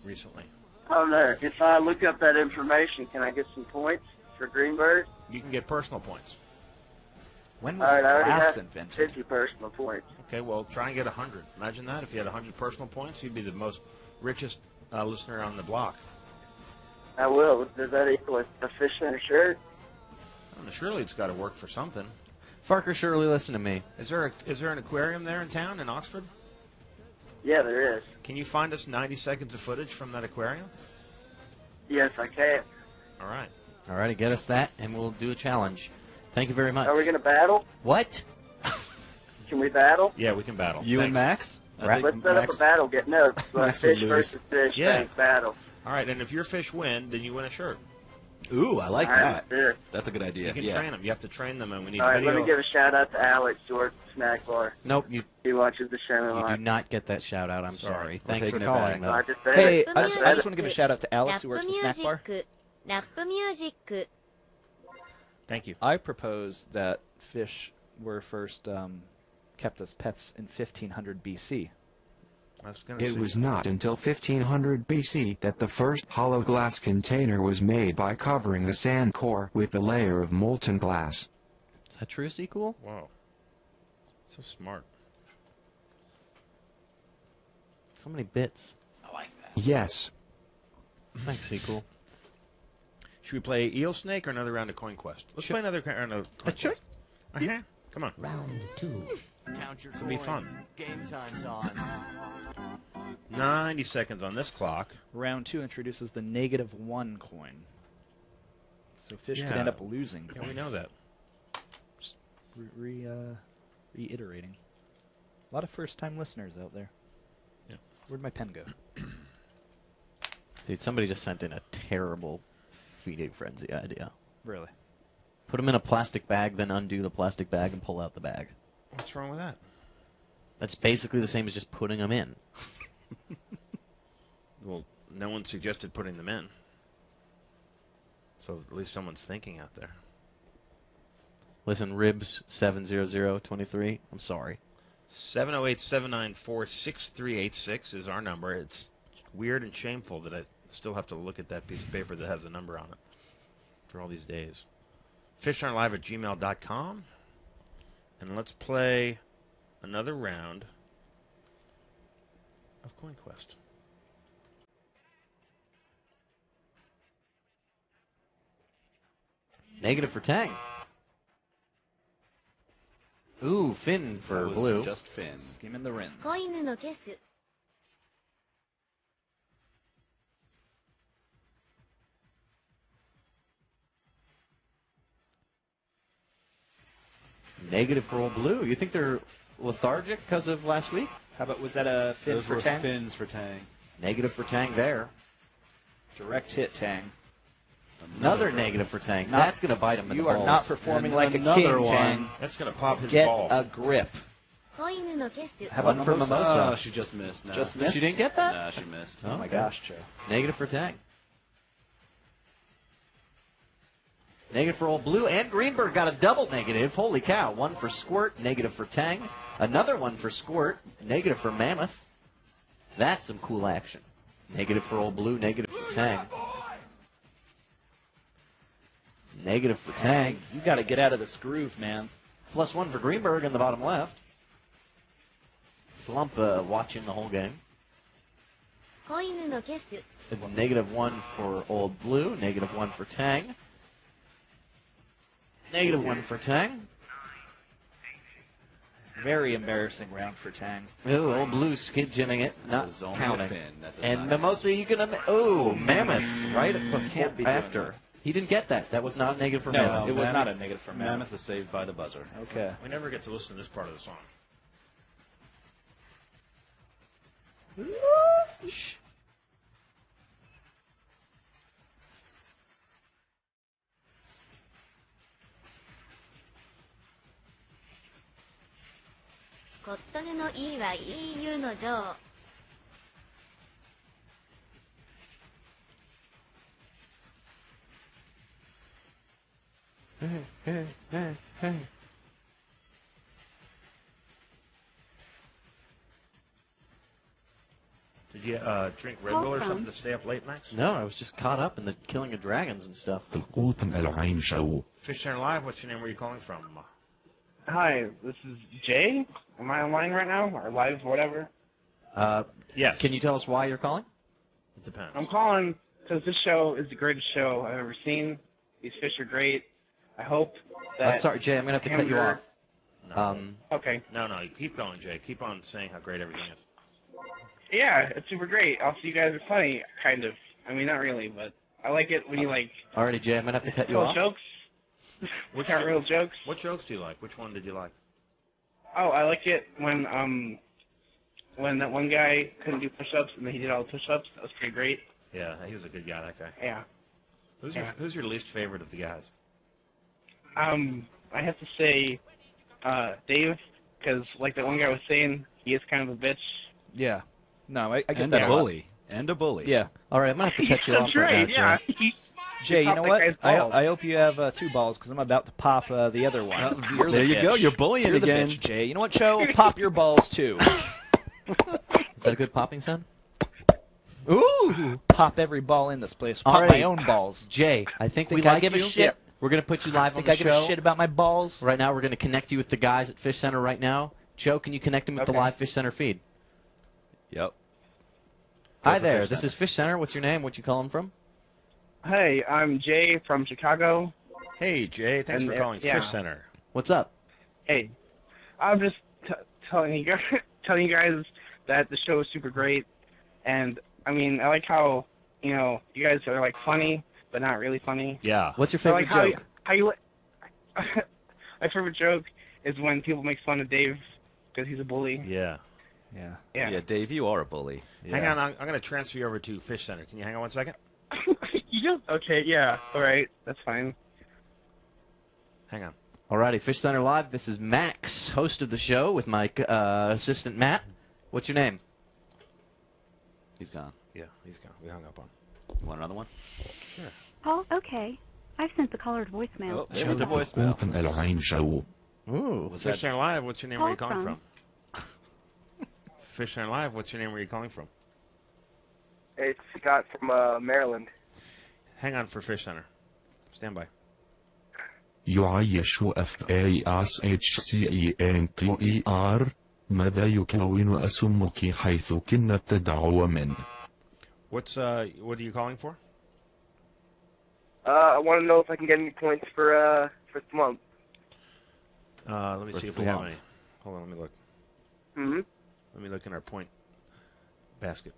recently? I don't know. If I look up that information, can I get some points for Greenbird? You can get personal points. When All right, I already glass have invented? 50 personal points. Okay, well, try and get 100. Imagine that. If you had 100 personal points, you'd be the most richest listener on the block. I will. Does that equal a FishCenter shirt? I don't know, surely it's got to work for something. Parker Shirley, listen to me. Is there an aquarium there in town, in Oxford? Yeah, there is. Can you find us 90 seconds of footage from that aquarium? Yes, I can. All right. All righty, get us that, and we'll do a challenge. Thank you very much. Are we going to battle? What? Can we battle? Yeah, we can battle. You and Max? Right. Let's set up a battle. Get no. Max would Fish lose. versus fish. Yeah. Tank battle. All right, and if your fish win, then you win a shirt. Ooh, I like All right, that. let's do it. That's a good idea. You can yeah. train them. You have to train them, and we need All right, video. let me give a shout out to Alex George Snack Bar. Nope, you He watches the show a do lot. not get that shout out. I'm sorry. We're Thanks for taking it calling, back. though. I just said Hey, it. I just want to give a shout out to Alex who works the snack bar. ラップミュージック Thank you. I propose that fish were first kept as pets in 1500 BC. I was gonna It say- was not until 1500 BC that the first hollow glass container was made by covering the sand core with a layer of molten glass. Is that true, Sequel? Wow. So smart. So many bits. I like that. Yes. Thanks, Sequel. Should we play Eel Snake or another round of Coin Quest? Let's play another round of Coin Quest. Come on. Round 2. Count your This will be fun. coins. Game time's on. 90 seconds on this clock. Round 2 introduces the -1 coin. So fish could Yeah. end up losing. Yeah, we know that. Just reiterating. A lot of first-time listeners out there. Yeah. Where'd my pen go? Dude, somebody just sent in a terrible feeding frenzy idea. Really? Put them in a plastic bag, then undo the plastic bag and pull out the bag. What's wrong with that? That's basically the same as just putting them in. Well, no one suggested putting them in. So at least someone's thinking out there. Listen, Ribs 70023. I'm sorry. 708-794-6386 is our number. It's weird and shameful that I still have to look at that piece of paper that has a number on it for all these days. FishCenterLive@gmail.com. And let's play another round of Coin Quest. Negative for Tang. Ooh, Finn for That was blue. Just Finn. Skim in the rim. 子犬のゲス Negative for old blue. You think they're lethargic because of last week? How about, was that a fin Those for were Tang? fins for Tang. Negative for Tang there. Direct hit Tang. Another negative for Tang. Not- That's going to bite him in You the are balls. not performing And like a another king, one. Tang. That's going to pop his Get ball. a grip. 子犬のゲス How about One for Mimosa. Oh, she just missed. No. Just She missed? didn't get that? No, she missed. Oh my Okay. gosh, Joe. Negative for Tang. Negative for old blue, and Greenberg got a double negative. Holy cow. One for Squirt, negative for Tang. Another one for Squirt, negative for Mammoth. That's some cool action. Negative for old blue, negative for Tang. Negative for Tang. You got to get out of this groove, man. Plus one for Greenberg in the bottom left. Flump watching the whole game. 子犬のゲス Negative one for old blue, negative one for Tang. Negative one for Tang. Very embarrassing round for Tang. Ooh, old blue skid jimming it, not was only counting. a fin. That does And not- Mimosa, you can Mammoth, right Can't be doing after. He didn't get that. That was not a negative for No, Mammoth. it was not a negative for Mammoth. Mammoth was saved by the buzzer. Okay. We never get to listen to this part of the song. Shh.コットネの E は EU の女王 Did you drink Red Bull or something to stay up late, Max? No, I was just caught up in the killing of dragons and stuff. القوطن العين شو Fish Center Live, what's your name? Where are you calling from? Hi, this is Jay. Am I online right now? Or live, whatever? Yes. Can you tell us why you're calling? It depends. I'm calling because this show is the greatest show I've ever seen. These fish are great. I hope that... Sorry, Jay, I'm going to have to cut you off. No. Okay. No, you keep going, Jay. Keep on saying how great everything is. Yeah, it's super great. Also, you guys are funny, kind of. I mean, not really, but I like it when you, like... Alrighty, Jay, I'm going to have to cut you tell off. jokes. Which aren't real jokes. What jokes do you like? Which one did you like? Oh, I like it when that one guy couldn't do push-ups and then he did all the push-ups. That was pretty great. Yeah, he was a good guy, that guy. Yeah. Who's your least favorite of the guys? I have to say, Dave, because like the one guy was saying, he is kind of a bitch. Yeah. No, I get And that a lot. bully. And a bully. Yeah. All right, I'm going to have to cut you off right now, Jay. Jay, you popped know that what? guy's I balls. hope you have 2 balls because I'm about to pop the other one. You're there the you go. bitch. You're bullying You're again. The bitch, Jay. You know what, Joe? Pop your balls too. Is that a good popping sound? Ooh! Pop every ball in this place. Pop All right. my own balls. Jay, I think we I like give you. a shit? We're going to put you live on Think the I give show. a shit about my balls? Right now, we're going to connect you with the guys at Fish Center right now. Joe, can you connect him with the Okay. live Fish Center feed? Yep. Hi for there. Fish This Center. is Fish Center. What's your name? What you calling from? Hey, I'm Jay from Chicago. Hey, Jay. Thanks And, for calling yeah. Fish Center. What's up? Hey, I'm just telling you guys that the show is super great, and I mean I like how you guys are like funny but not really funny. Yeah. What's your So, favorite like, joke? How you my favorite joke is when people make fun of Dave because he's a bully. Yeah. Yeah. Yeah. Dave, you are a bully. Hang on. I'm going to transfer you over to Fish Center. Can you hang on 1 second? You just okay? Yeah. All right. That's fine. Hang on. Alrighty, Fish Center Live. This is Max, host of the show, with my assistant Matt. What's your name? He's gone. Yeah, he's gone. We hung up on. You want another one? Sure. Oh, okay. I've sent the colored voicemail. Oh, there's the voicemail. Ooh. Fish Center Live. What's your name? Where are you Call calling from. from? Fish Center Live. What's your name? Where are you calling from? Hey, it's Scott from Maryland. Hang on for Fish Center. Stand by. يعيش FASHCENTER ماذا يكون أسمك حيث كنت تدعو من؟ What are you calling for? I want to know if I can get any points for Thwump. Let me For see if we have Thwump. any. Hold on, let me look. Mm-hmm. Let me look in our point basket.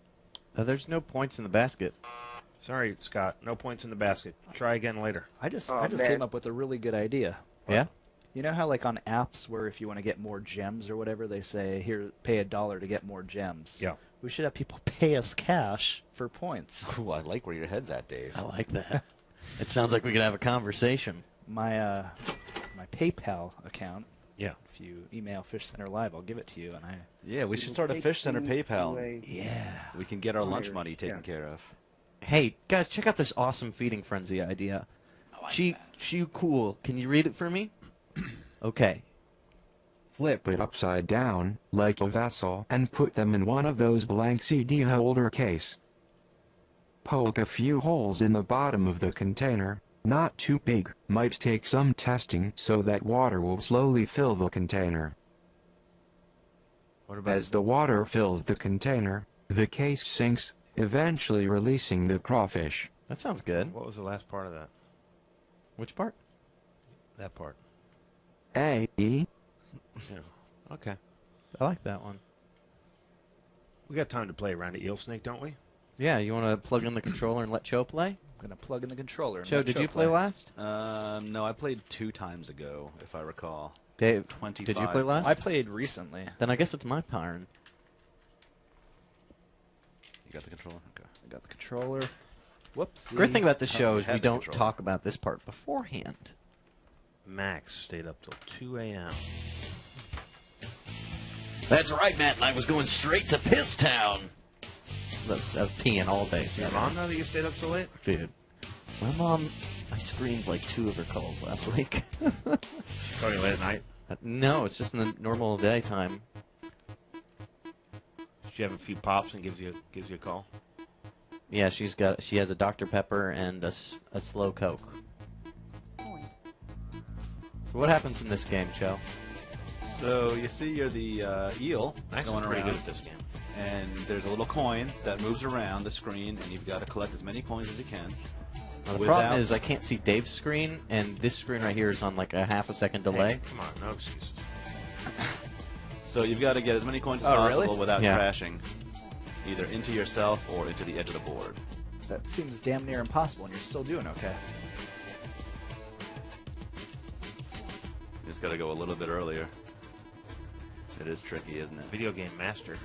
There's no points in the basket. Sorry, Scott. No points in the basket. Try again later. I just Oh, man. came up with a really good idea. Yeah? You know how like on apps where if you want to get more gems or whatever, they say, here, pay $1 to get more gems. Yeah. We should have people pay us cash for points. Ooh, I like where your head's at, Dave. I like that. It sounds like we could have a conversation. My my PayPal account. Yeah. If you email Fish Center Live, I'll give it to you. And Yeah, we should start a Fish Center PayPal. Yeah. We can get our lunch money taken care of. Hey, guys, check out this awesome feeding frenzy idea. She cool. Can you read it for me? Okay. Flip it upside down, like a vessel, and put them in one of those blank CD holder case. Poke a few holes in the bottom of the container, not too big, might take some testing so that water will slowly fill the container. What about As the water fills the container, the case sinks, eventually releasing the crawfish. That sounds good. What was the last part of that? Which part? That part. A. Yeah. Okay. I like that one. We got time to play around the eel snake, don't we? Yeah, you want to plug in the controller and let Cho play? I'm gonna plug in the controller. And Cho, let did Cho you play last? No, I played 2 times ago, if I recall. Dave, 25. did you play last? I played recently. Then I guess it's my turn. You got the controller? Okay. I got the controller. Whoops. Great thing about this show is had we the don't controller. talk about this part beforehand. Max stayed up till 2 a.m. That's right, Matt, and I was going straight to Piss Town. I was peeing all day. Does your mom know that you stayed up so late? Dude. My mom, I screened like 2 of her calls last week. She called you late at night? No, it's just in the normal daytime. She have a few pops and gives you a call? Yeah, she has a Dr. Pepper and a slow Coke. So what happens in this game, Joe? So you see you're the eel Max is going pretty around. good at this game. And there's a little coin that moves around the screen, and you've got to collect as many coins as you can. Now, the problem is I can't see Dave's screen, and this screen right here is on like a half-a-second delay. Hey, come on, no excuses. So you've got to get as many coins as Oh, possible really? without Yeah. crashing, either into yourself or into the edge of the board. That seems damn near impossible, and you're still doing okay. You just got to go a little bit earlier. It is tricky, isn't it? Video game master.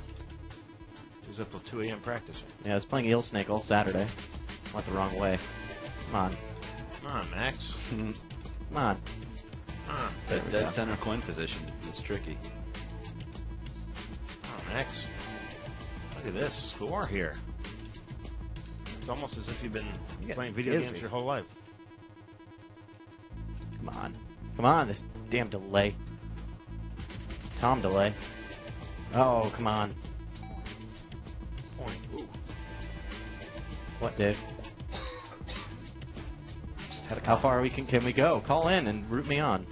He was up till 2 a.m. practicing. Yeah, I was playing Eel Snake all Saturday. Went the wrong way. Come on. Come on, Max. Come on. That dead center coin position is tricky. Come on, Max. Look at this score here. It's almost as if you've been playing video games your whole life. Come on. Come on, this damn delay. Tom delay. Oh, come on. Point. Ooh. What, Dave? How far can we go? Call in and root me on.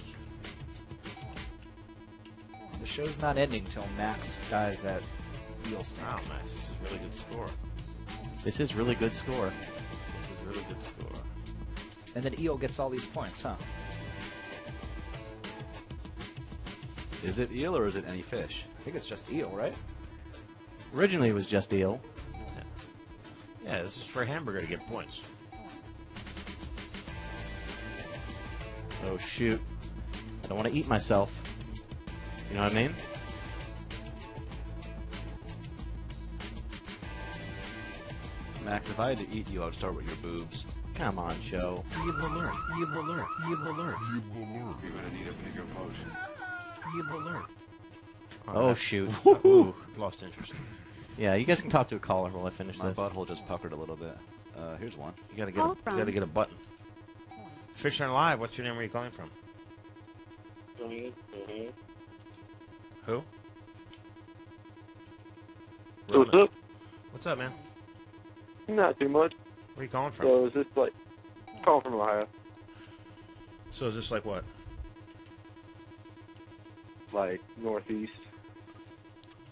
The show's not ending till Max dies at eel snake. Wow, Max, this is a really good score. This is really good score. This is really good score. And then eel gets all these points, huh? Is it eel or is it any fish? I think it's just eel, right? Originally, it was just eel. Yeah, this is for a hamburger to get points. Oh, shoot. I don't want to eat myself. You know what I mean? Max, if I had to eat you, I would start with your boobs. Come on, Joe. You will learn. You will learn. You will learn. You will learn. You're gonna need a bigger potion. You will learn. Oh, shoot. Ooh, lost interest. Yeah, you guys can talk to a caller while I finish My this. butthole just puckered a little bit. Here's one. You gotta get a button. FishCenter Live. What's your name? Where are you calling from? Who? What's up? What's up, man? Not too much. Where are you calling from? So is this like calling from Ohio? So is this like what? Like northeast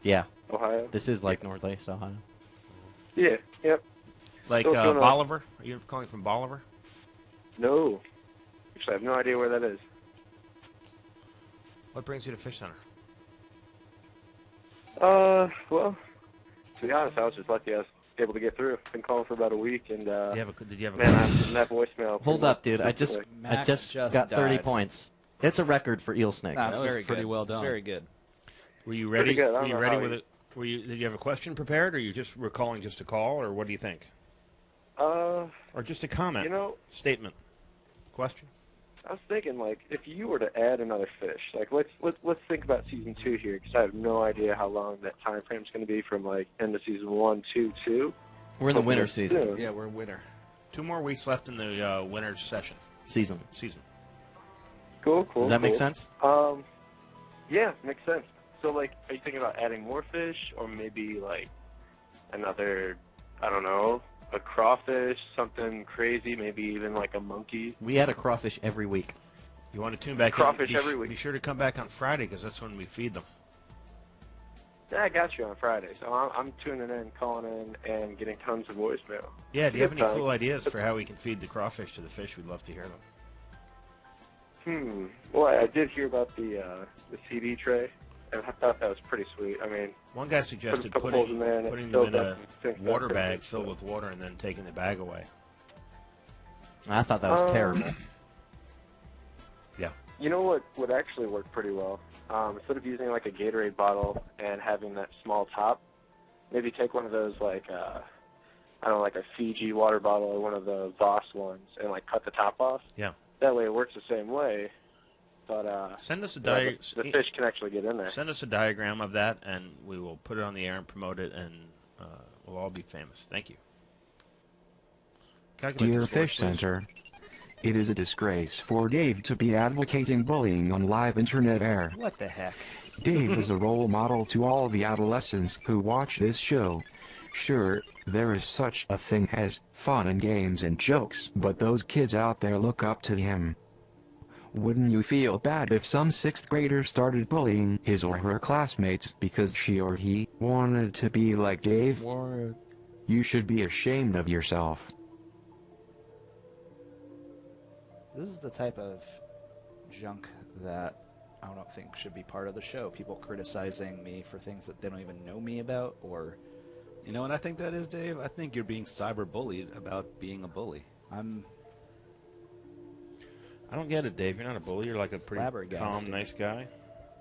Yeah. Ohio? This is like Northeast Ohio. Yeah. Yep. Like What's going on? Bolivar? Are you calling from Bolivar? No. Actually, I have no idea where that is. What brings you to FishCenter? Well, to be honest, I was just lucky I was able to get through. Been calling for about a week, and Did you have a man, I'm that voicemail. Hold up, dude. I just just got 30 died. points. It's a record for eel snake. No, it's was very pretty good. well done. It's very good. Were you ready? Pretty good. I Were don't you know ready how with he- it? Did you have a question prepared, or you just were calling just to call, or what do you think? Or just a comment? You know, statement, question. I was thinking, like, if you were to add another fish, like, let's think about season 2 here, because I have no idea how long that time frame is going to be from like end of season 1, 2, 2. We're in the winter season. Soon. Yeah, we're in winter. 2 more weeks left in the winter session. Season. Cool. Does that make sense? Yeah, makes sense. So, like, are you thinking about adding more fish, or maybe like another, I don't know, a crawfish, something crazy, maybe even like a monkey? We had a crawfish every week. You want to tune back Crawfish in? every week. Be sure to come back on Friday because that's when we feed them. Yeah, I got you on Friday, so I'm tuning in, calling in, and getting tons of voicemail. Yeah. Do you have any Good time. cool ideas for how we can feed the crawfish to the fish? We'd love to hear them. Well, I did hear about the CD tray, and I thought that was pretty sweet. I mean, One guy suggested put a couple holes putting in there and it them in fills a up and sinks water back in. bag filled with water and then taking the bag away. I thought that was terrible. Yeah. You know what would actually work pretty well? Instead of using like a Gatorade bottle and having that small top, maybe take one of those like I don't know, like a Fiji water bottle or one of the Voss ones, and like cut the top off. Yeah. That way it works the same way, but Send us a the fish can actually get in there. Send us a diagram of that, and we will put it on the air and promote it, and we'll all be famous. Thank you. Calculate Dear the score, Fish please. Center, it is a disgrace for Dave to be advocating bullying on live internet air. What the heck? Dave is a role model to all the adolescents who watch this show. Sure, there is such a thing as fun and games and jokes, but those kids out there look up to him. Wouldn't you feel bad if some 6th grader started bullying his or her classmates because she or he wanted to be like Dave? You should be ashamed of yourself. This is the type of junk that I don't think should be part of the show. People criticizing me for things that they don't even know me about, or... You know what I think that is, Dave? I think you're being cyber-bullied about being a bully. I don't get it, Dave. You're not a bully. You're like a pretty Flabbergasted. calm, nice guy.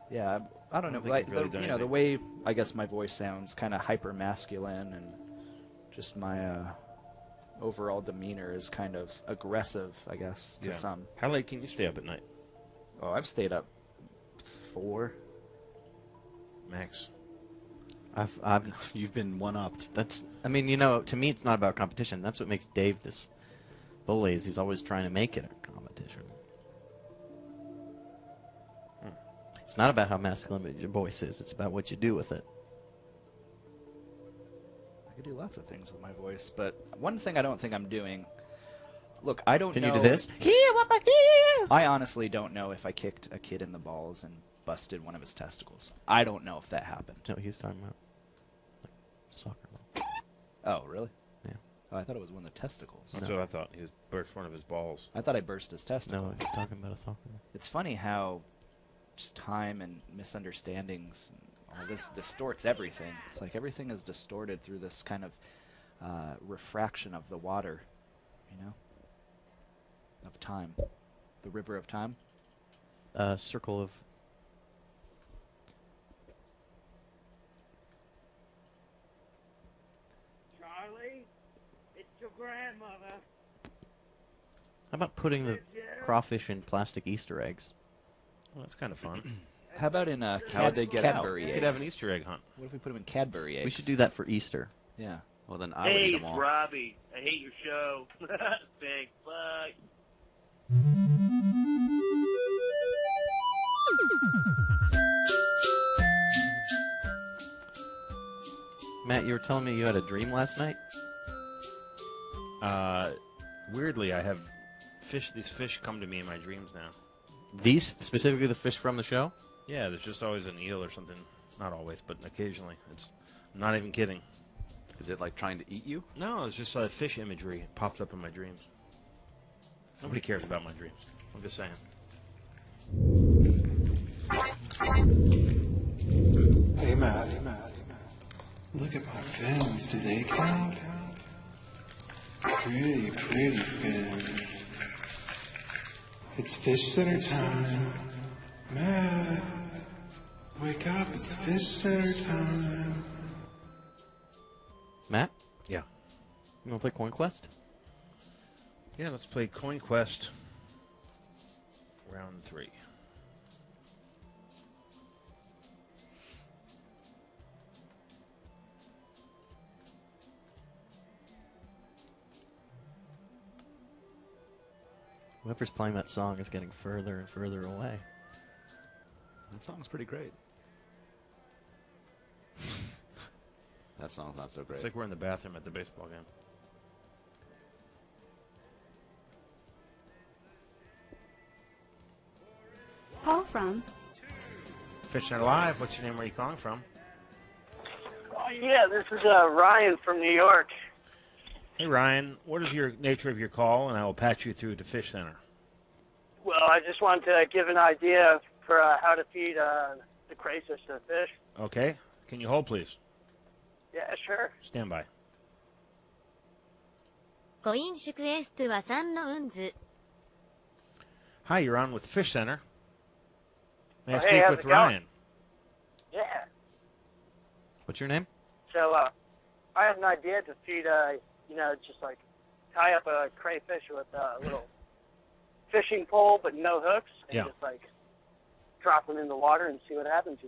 Yeah, I don't know. think Like, you've really done the anything. way I guess my voice sounds kind of hyper masculine, and just my overall demeanor is kind of aggressive, I guess, to some. How late can you stay up at night? Oh, I've stayed up 4. Max. You've been one-upped. That's, I mean, you know, to me, it's not about competition. That's what makes Dave this bully. Is he's always trying to make it a competition. It's not about how masculine your voice is. It's about what you do with it. I could do lots of things with my voice, but one thing I don't think I'm doing. Look, I don't know. Can you do this? I honestly don't know if I kicked a kid in the balls and busted one of his testicles. I don't know if that happened. No, he was talking about like soccer ball. Oh, really? Yeah. Oh, I thought it was one of the testicles. That's what I thought. He burst one of his balls. I thought I burst his testicle. No, he's talking about a soccer ball. It's funny how just time and misunderstandings and all this distorts everything. It's like everything is distorted through this kind of refraction of the water, you know, of time. The river of time. Circle of... Charlie, it's your grandmother. How about putting the crawfish in plastic Easter eggs? Well, that's kind of fun. How about in How'd they get out? Cadbury You eggs? could have an Easter egg hunt. What if we put them in Cadbury eggs? We should do that for Easter. Yeah. Well, then I would Hey, eat it's them all. Robbie. I hate your show. Thanks. Bye. Matt, you were telling me you had a dream last night? Weirdly, I have fish. These fish come to me in my dreams now. These, specifically the fish from the show? Yeah, there's just always an eel or something. Not always, but occasionally. I'm not even kidding. Is it like trying to eat you? No, it's just fish imagery. It pops up in my dreams. Nobody cares about my dreams. I'm just saying. Hey, Matt. Look at my fins. Do they count? Pretty fins. It's FishCenter time. Matt, wake up. It's FishCenter time. Matt? Yeah. You want to play Coin Quest? Yeah, let's play Coin Quest round 3. Whoever's playing that song is getting further and further away. That song's pretty great. That song's not so great. It's like we're in the bathroom at the baseball game. Call from. FishCenter Live. What's your name? Where are you calling from? Oh, yeah, this is Ryan from New York. Hey, Ryan. What is your nature of your call? And I will patch you through to FishCenter. Well, I just wanted to give an idea for how to feed the crayfish to the fish. Okay. Can you hold, please? Yeah, sure. Stand by. ご飲食 S は3の運図 Hi, you're on with FishCenter. May I Oh, hey, speak how's with it going? Ryan? Yeah. What's your name? So I have an idea to feed, just like tie up a crayfish with a little fishing pole but no hooks and Yeah. just like drop them in the water and see what happens,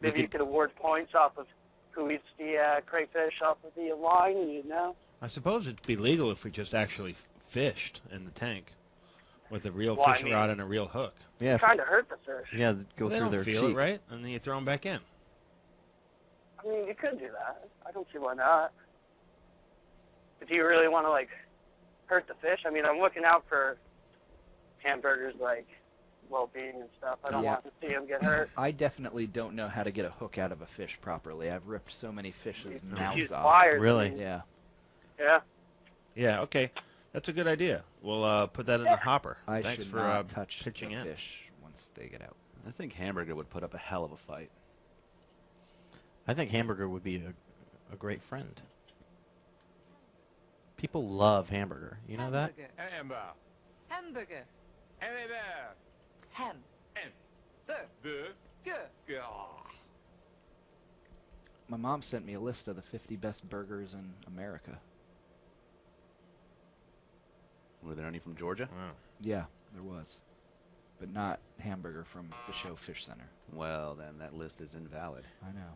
Maybe you could award points off of who eats the crayfish off of the line, I suppose it'd be legal if we just actually fished in the tank with a real Well, I fishing mean- rod and a real hook. Yeah. Trying to hurt the fish. Yeah, go They through don't their feel cheek. it, right? And then you throw them back in. I mean, you could do that. I don't see why not. But do you really want to, hurt the fish? I mean, I'm looking out for hamburgers, well-being and stuff. I don't Yeah. want to see them get hurt. I definitely don't know how to get a hook out of a fish properly. I've ripped so many fish's mouths use off. pliers, Really? Yeah. Yeah. Yeah, okay. That's a good idea. We'll put that in the hopper. I Thanks should for not touch pitching the in. fish once they get out. I think Hamburger would put up a hell of a fight. I think Hamburger would be a great friend. People love Hamburger. You know that? Hamburger. Hamburger. Ham. Burger. My mom sent me a list of the 50 best burgers in America. Were there any from Georgia? Wow. Yeah, there was. But not hamburger from the show Fish Center. Well, then that list is invalid. I know.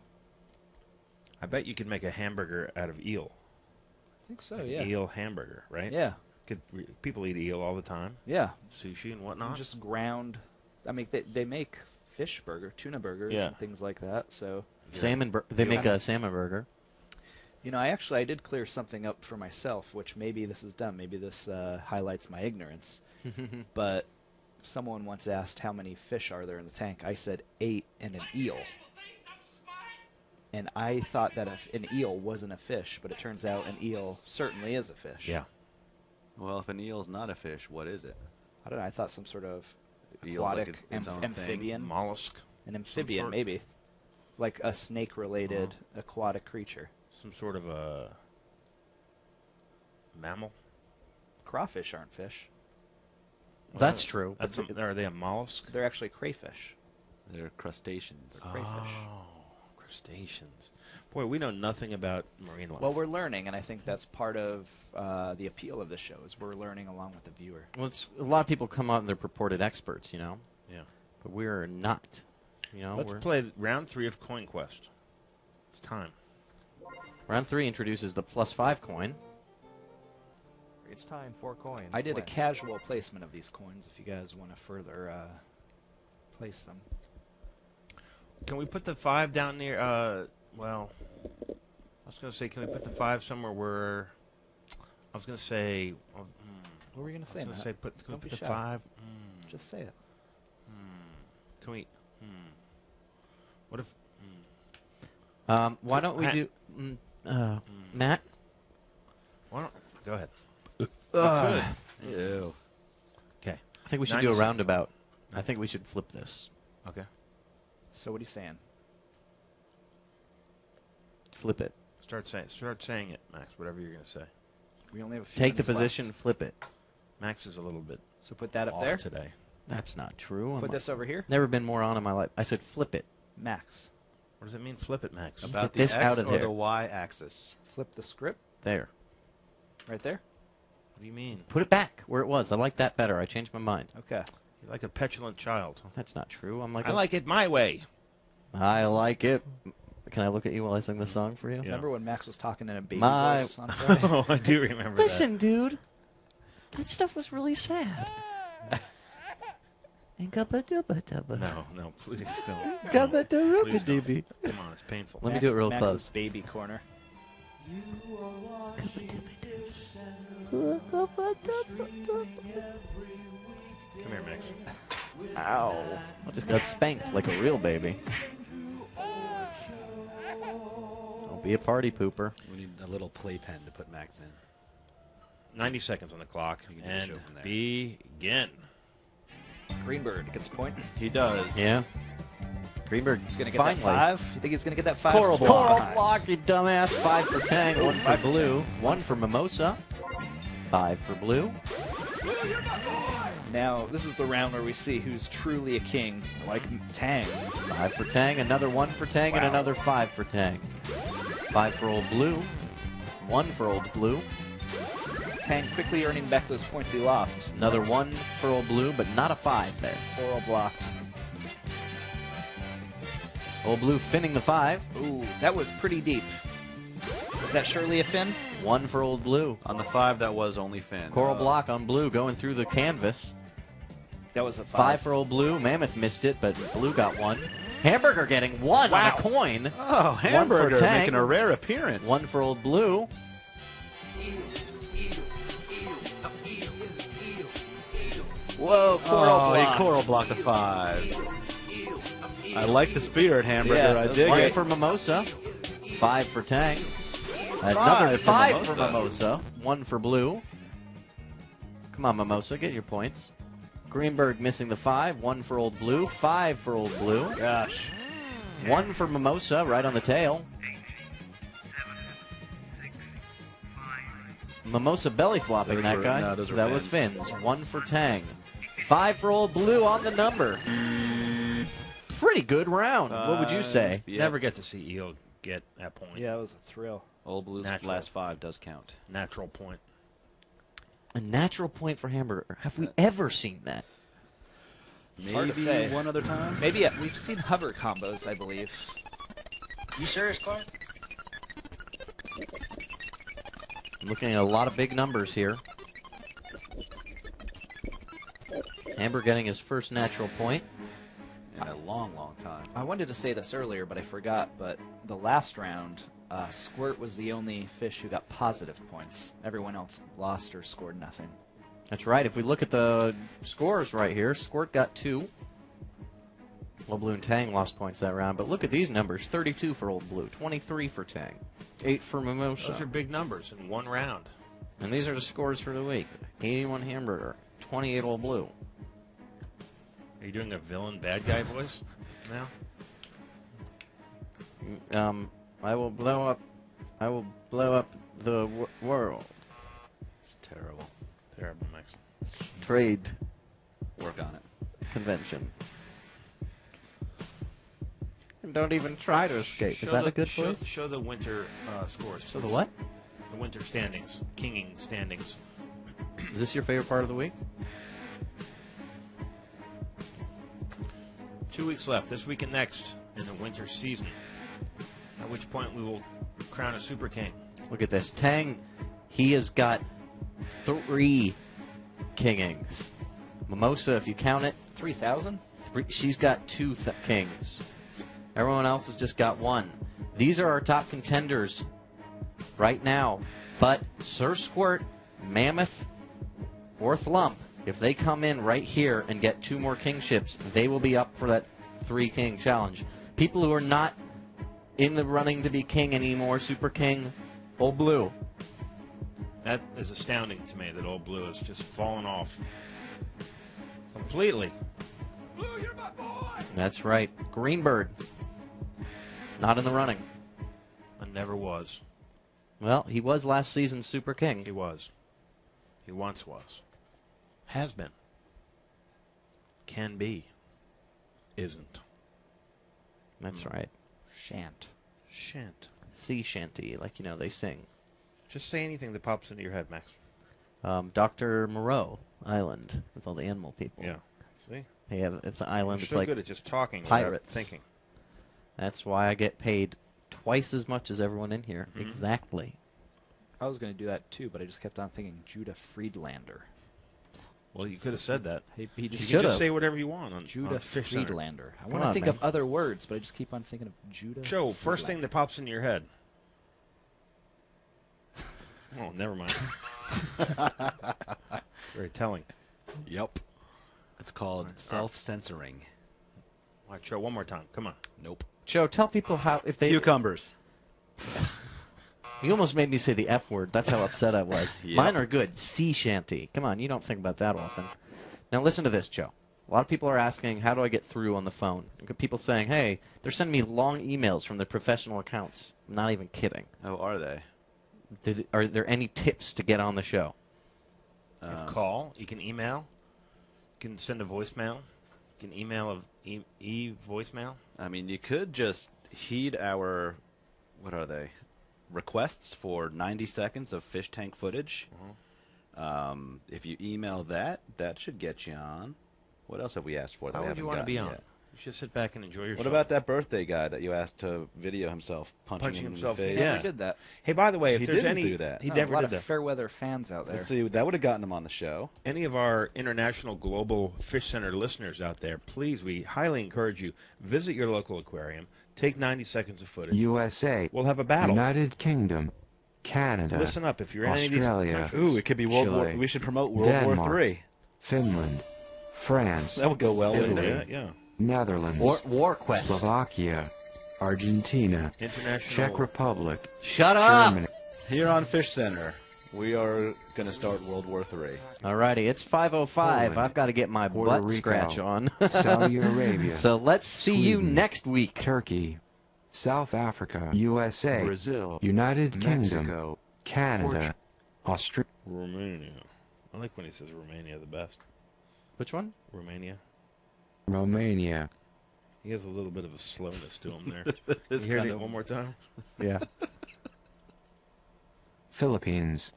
I bet you could make a hamburger out of eel. I think so, Like yeah. Eel hamburger, right? Yeah. People eat eel all the time. Yeah. Sushi and whatnot. Just ground. I mean, they make fish burger, tuna burgers, and things like that. So They make a salmon burger. You know, I did clear something up for myself, which maybe this is dumb. Maybe this highlights my ignorance. But someone once asked how many fish are there in the tank. I said 8 and an eel. And I thought that an eel wasn't a fish, but it turns out an eel certainly is a fish. Yeah. Well, if an eel's not a fish, what is it? I don't know. I thought some sort of Eel's like aquatic its own amphibian. thing. Mollusk. An amphibian, maybe. Like a snake-related aquatic creature. Some sort of a mammal. Crawfish aren't fish. That's true. Are they a mollusk? They're actually crayfish. They're crustaceans. They're crayfish. Oh, crustaceans. Boy, we know nothing about marine life. Well, we're learning, and I think that's part of the appeal of the show, is we're learning along with the viewer. Well, a lot of people come out and they're purported experts, you know. Yeah. But we're not. You know. Let's play round 3 of Coin Quest. It's time. Round 3 introduces the +5 coin. It's time for coin. I did a Quest. casual placement of these coins if you guys want to further place them. Can we put the 5 down near, well, I was going to say, can we put the 5 somewhere where, I was going to say, What were you going to say, I was Matt? going to say, can we Don't put be the shy. 5, Just say it. can we, what if, Why don't we do... Matt? Why don't, go ahead. Ew. Okay. I think we should 90 do a seconds. roundabout. I think we should flip this. Okay. So what are you saying? Flip it. Start saying it, Max, whatever you're going to say. We only have a few Take the minutes left. position, flip it. Max is a little bit So put that up off there. today. That's not true. Put this over here. Never been more on in my life. I said flip it. Max. What does it mean, flip it, Max? About Get the this X out of or there. the Y axis? Flip the script. There. Right there. What do you mean? Put it back where it was. I like that better. I changed my mind. Okay. You're like a petulant child. That's not true. I'm like I like it my way. I like it. Can I look at you while I sing the song for you? Remember when Max was talking in a baby My- voice on Friday? Oh, I do remember Listen, dude. That stuff was really sad. And gubba-dubba-dubba. No, please don't. Gubba-dubba-dubba. Come on, it's painful. Let me do it real Max's close. baby corner. Come here, Max. Ow. I just got spanked like a real baby. Don't be a party pooper. We need a little playpen to put Max in. 90 seconds on the clock, You can do the and show from there. begin. Greenberg gets a point. He does. Yeah. Greenberg He's gonna get finally. that 5. You think he's gonna get that 5? Coral Switch block. behind. Block, you dumbass. 5 for Tang, 1 for blue, 1 for Mimosa, 5 for blue. Now, this is the round where we see who's truly a king, like Tang. 5 for Tang, another 1 for Tang, and another 5 for Tang. 5 for old blue, 1 for old blue, Tang quickly earning back those points he lost. another 1 for old blue, but not a 5 there. Coral blocked. Old blue finning the 5. Ooh, that was pretty deep. Is that surely a fin? 1 for old blue. On the 5, that was only Finn. Coral block on blue going through the canvas. That was a 5 for old blue. Mammoth missed it, but blue got 1. Hamburger getting 1 on a coin. Oh, Hamburger Tang. making a rare appearance. 1 for old blue. Whoa, Coral Oh, blocked. he Coral blocked the 5. I like the spirit, Hamburger. Yeah, I that's dig 1 it. for Mimosa. 5 for Tang. Another 5 for Mimosa. 1 for blue. Come on, Mimosa, get your points. Greenberg missing the 5. 1 for old blue. 5 for old blue. Gosh. 1 for Mimosa, right on the tail. Mimosa belly flopping Those that were- guy. no, those were that was fins. Fins. 1 for Tang. 5 for old blue on the number. Pretty good round. What would you say? Yeah. Never get to see Eel get that point. Yeah, it was a thrill. Old Blue's Natural. last 5 does count. Natural point. A natural point for hamburger. Have we ever seen that? It's hard to Maybe say. one other time? Maybe we've seen hover combos, I believe. You serious, Clark? I'm looking at a lot of big numbers here. Amber getting his first natural point. In a long, long time. I wanted to say this earlier, but I forgot. But the last round, Squirt was the only fish who got positive points. Everyone else lost or scored nothing. That's right. If we look at the scores right here, Squirt got 2. Old Blue and Tang lost points that round. But look at these numbers. 32 for Old Blue, 23 for Tang, 8 for Mimosa. Those are big numbers in one round. And these are the scores for the week. 81 Hamburger, 28 Old Blue. Are you doing a villain bad guy voice now? I will blow up the world. It's terrible. Terrible, Max. Trade. Work on it. Convention. And don't even try to escape. Is that a good voice? Show the winter scores. Show the what? The winter standings. Kinging standings. Is this your favorite part of the week? 2 weeks left, this week and next, in the winter season. At which point we will crown a Super King. Look at this. Tang, he has got 3 kingings. Mimosa, if you count it. 3,000? She's got 2 kings. Everyone else has just got 1. These are our top contenders right now. But Sir Squirt, Mammoth, Fourth Lump, if they come in right here and get 2 more kingships, they will be up for that 3-king challenge. People who are not in the running to be king anymore, Super King, Old Blue. That is astounding to me that Old Blue has just fallen off completely. Blue, you're my boy! That's right. Greenbird, not in the running. I never was. Well, he was last season's Super King. He was. He once was. Has been. Can be. Isn't. That's right. Shan't. Shan't. Sea shanty, like, you know, they sing. Just say anything that pops into your head, Max. Dr. Moreau Island with all the animal people. Yeah. See? It's an island. You're it's so like good at just talking pirates. without thinking. That's why I get paid twice as much as everyone in here. Mm-hmm. Exactly. I was going to do that too, but I just kept on thinking Judah Friedlander. Well, you could have said that. He You just can just say whatever you want on Judah on FishCenter. Friedlander. I Come want to on, think man. of other words, but I just keep on thinking of Judah. Joe, first thing Friedlander. that pops into your head. Oh, never mind. Very telling. Yep. It's called self-censoring. All right, Joe, one more time. Come on. Nope. Joe, tell people how if they Cucumbers. You almost made me say the F word. That's how upset I was. Yep. Mine are good. Sea shanty. Come on, you don't think about that often. Now listen to this, Joe. A lot of people are asking, how do I get through on the phone? And people saying, hey, they're sending me long emails from their professional accounts. I'm not even kidding. Oh, are they? Are there any tips to get on the show? You can call. You can email. You can send a voicemail. You can email voicemail. I mean, you could just heed our, what are they, requests for 90 seconds of fish tank footage. If you email that, that should get you on. What else have we asked for that Why we would you haven't want to be gotten on? yet? You should sit back and enjoy yourself. What about that birthday guy that you asked to video himself punching himself? in the face? Yeah, we did that. Hey, by the way, if He there's didn't any, do that. he No, never a lot did of that. Fairweather fans out there. Let's see, that would have gotten him on the show. Any of our international global FishCenter listeners out there, please, we highly encourage you, visit your local aquarium, take 90 seconds of footage. USA. We'll have a battle. United Kingdom. Canada. Listen up, if you're in any of these Australia. countries. Ooh, it could be World War. Chile, We should promote World Denmark, War III. Finland. France. That would go well with Italy. it. Yeah. Netherlands. War Quest. Slovakia. Argentina. International. Czech Republic. Shut up! Germany. Here on FishCenter, we are going to start World War III. Alrighty, it's 5:05. Poland, I've got to get my Puerto butt Rico, scratch on. Saudi Arabia. So let's see you Sweden, next week. Turkey. South Africa. USA. Brazil. United Kingdom. Mexico. Canada. Australia. Romania. I like when he says Romania the best. Which one? Romania. Romania. He has a little bit of a slowness to him there. It's You hear kind it of- one more time? Yeah. Philippines.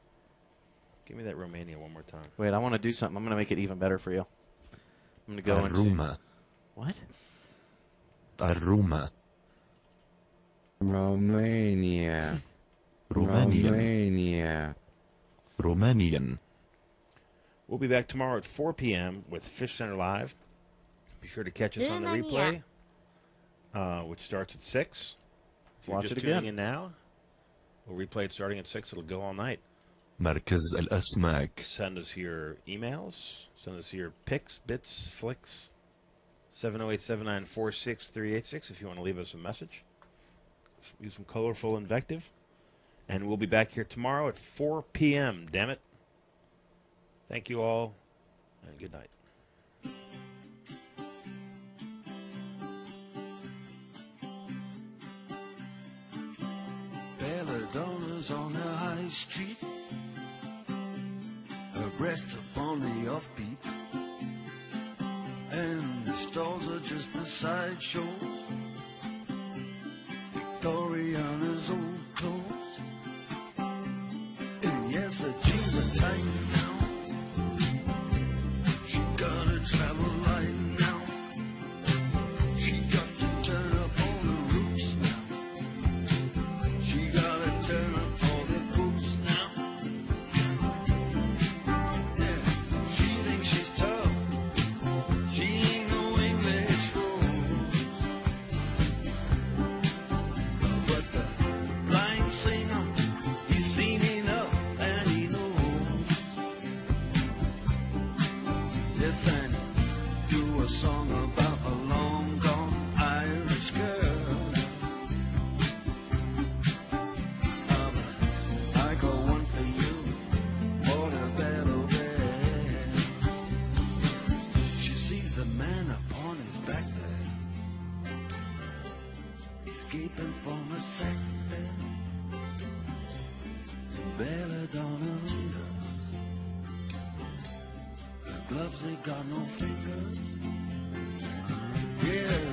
Give me that Romania one more time. Wait, I want to do something. I'm going to make it even better for you. I'm going to go Aruma. What? Aruma. Romania. Romanian. Romanian. We'll be back tomorrow at 4 p.m. with Fish Center Live. Be sure to catch us on the replay, which starts at 6. If you're Watch just it tuning again. in now, we'll replay it starting at 6. It'll go all night. مركز الأسماك. Send us your emails. Send us your pics, bits, flicks. 708-794-6386 if you want to leave us a message. Use some colorful invective. And we'll be back here tomorrow at 4 p.m. Damn it. Thank you all, and good night. Belladonna's on the high street, her breasts upon the offbeat, and the stalls are just the sideshows. Victoriana's old clothes, and yes, her jeans are tight now. She gotta travel light now. She got to turn up all the roots now. She gotta turn up all the boots now. Yeah, she thinks she's tough. She ain't no English rose. But the blind singer, he's seen enough and he knows. Yes, and do a song about a long gone Irish girl. I got one for you, Portobello Bell. She sees a man upon his back there, escaping from a sack there. Belladonna lingers. Her gloves, they got no fingers. Yeah.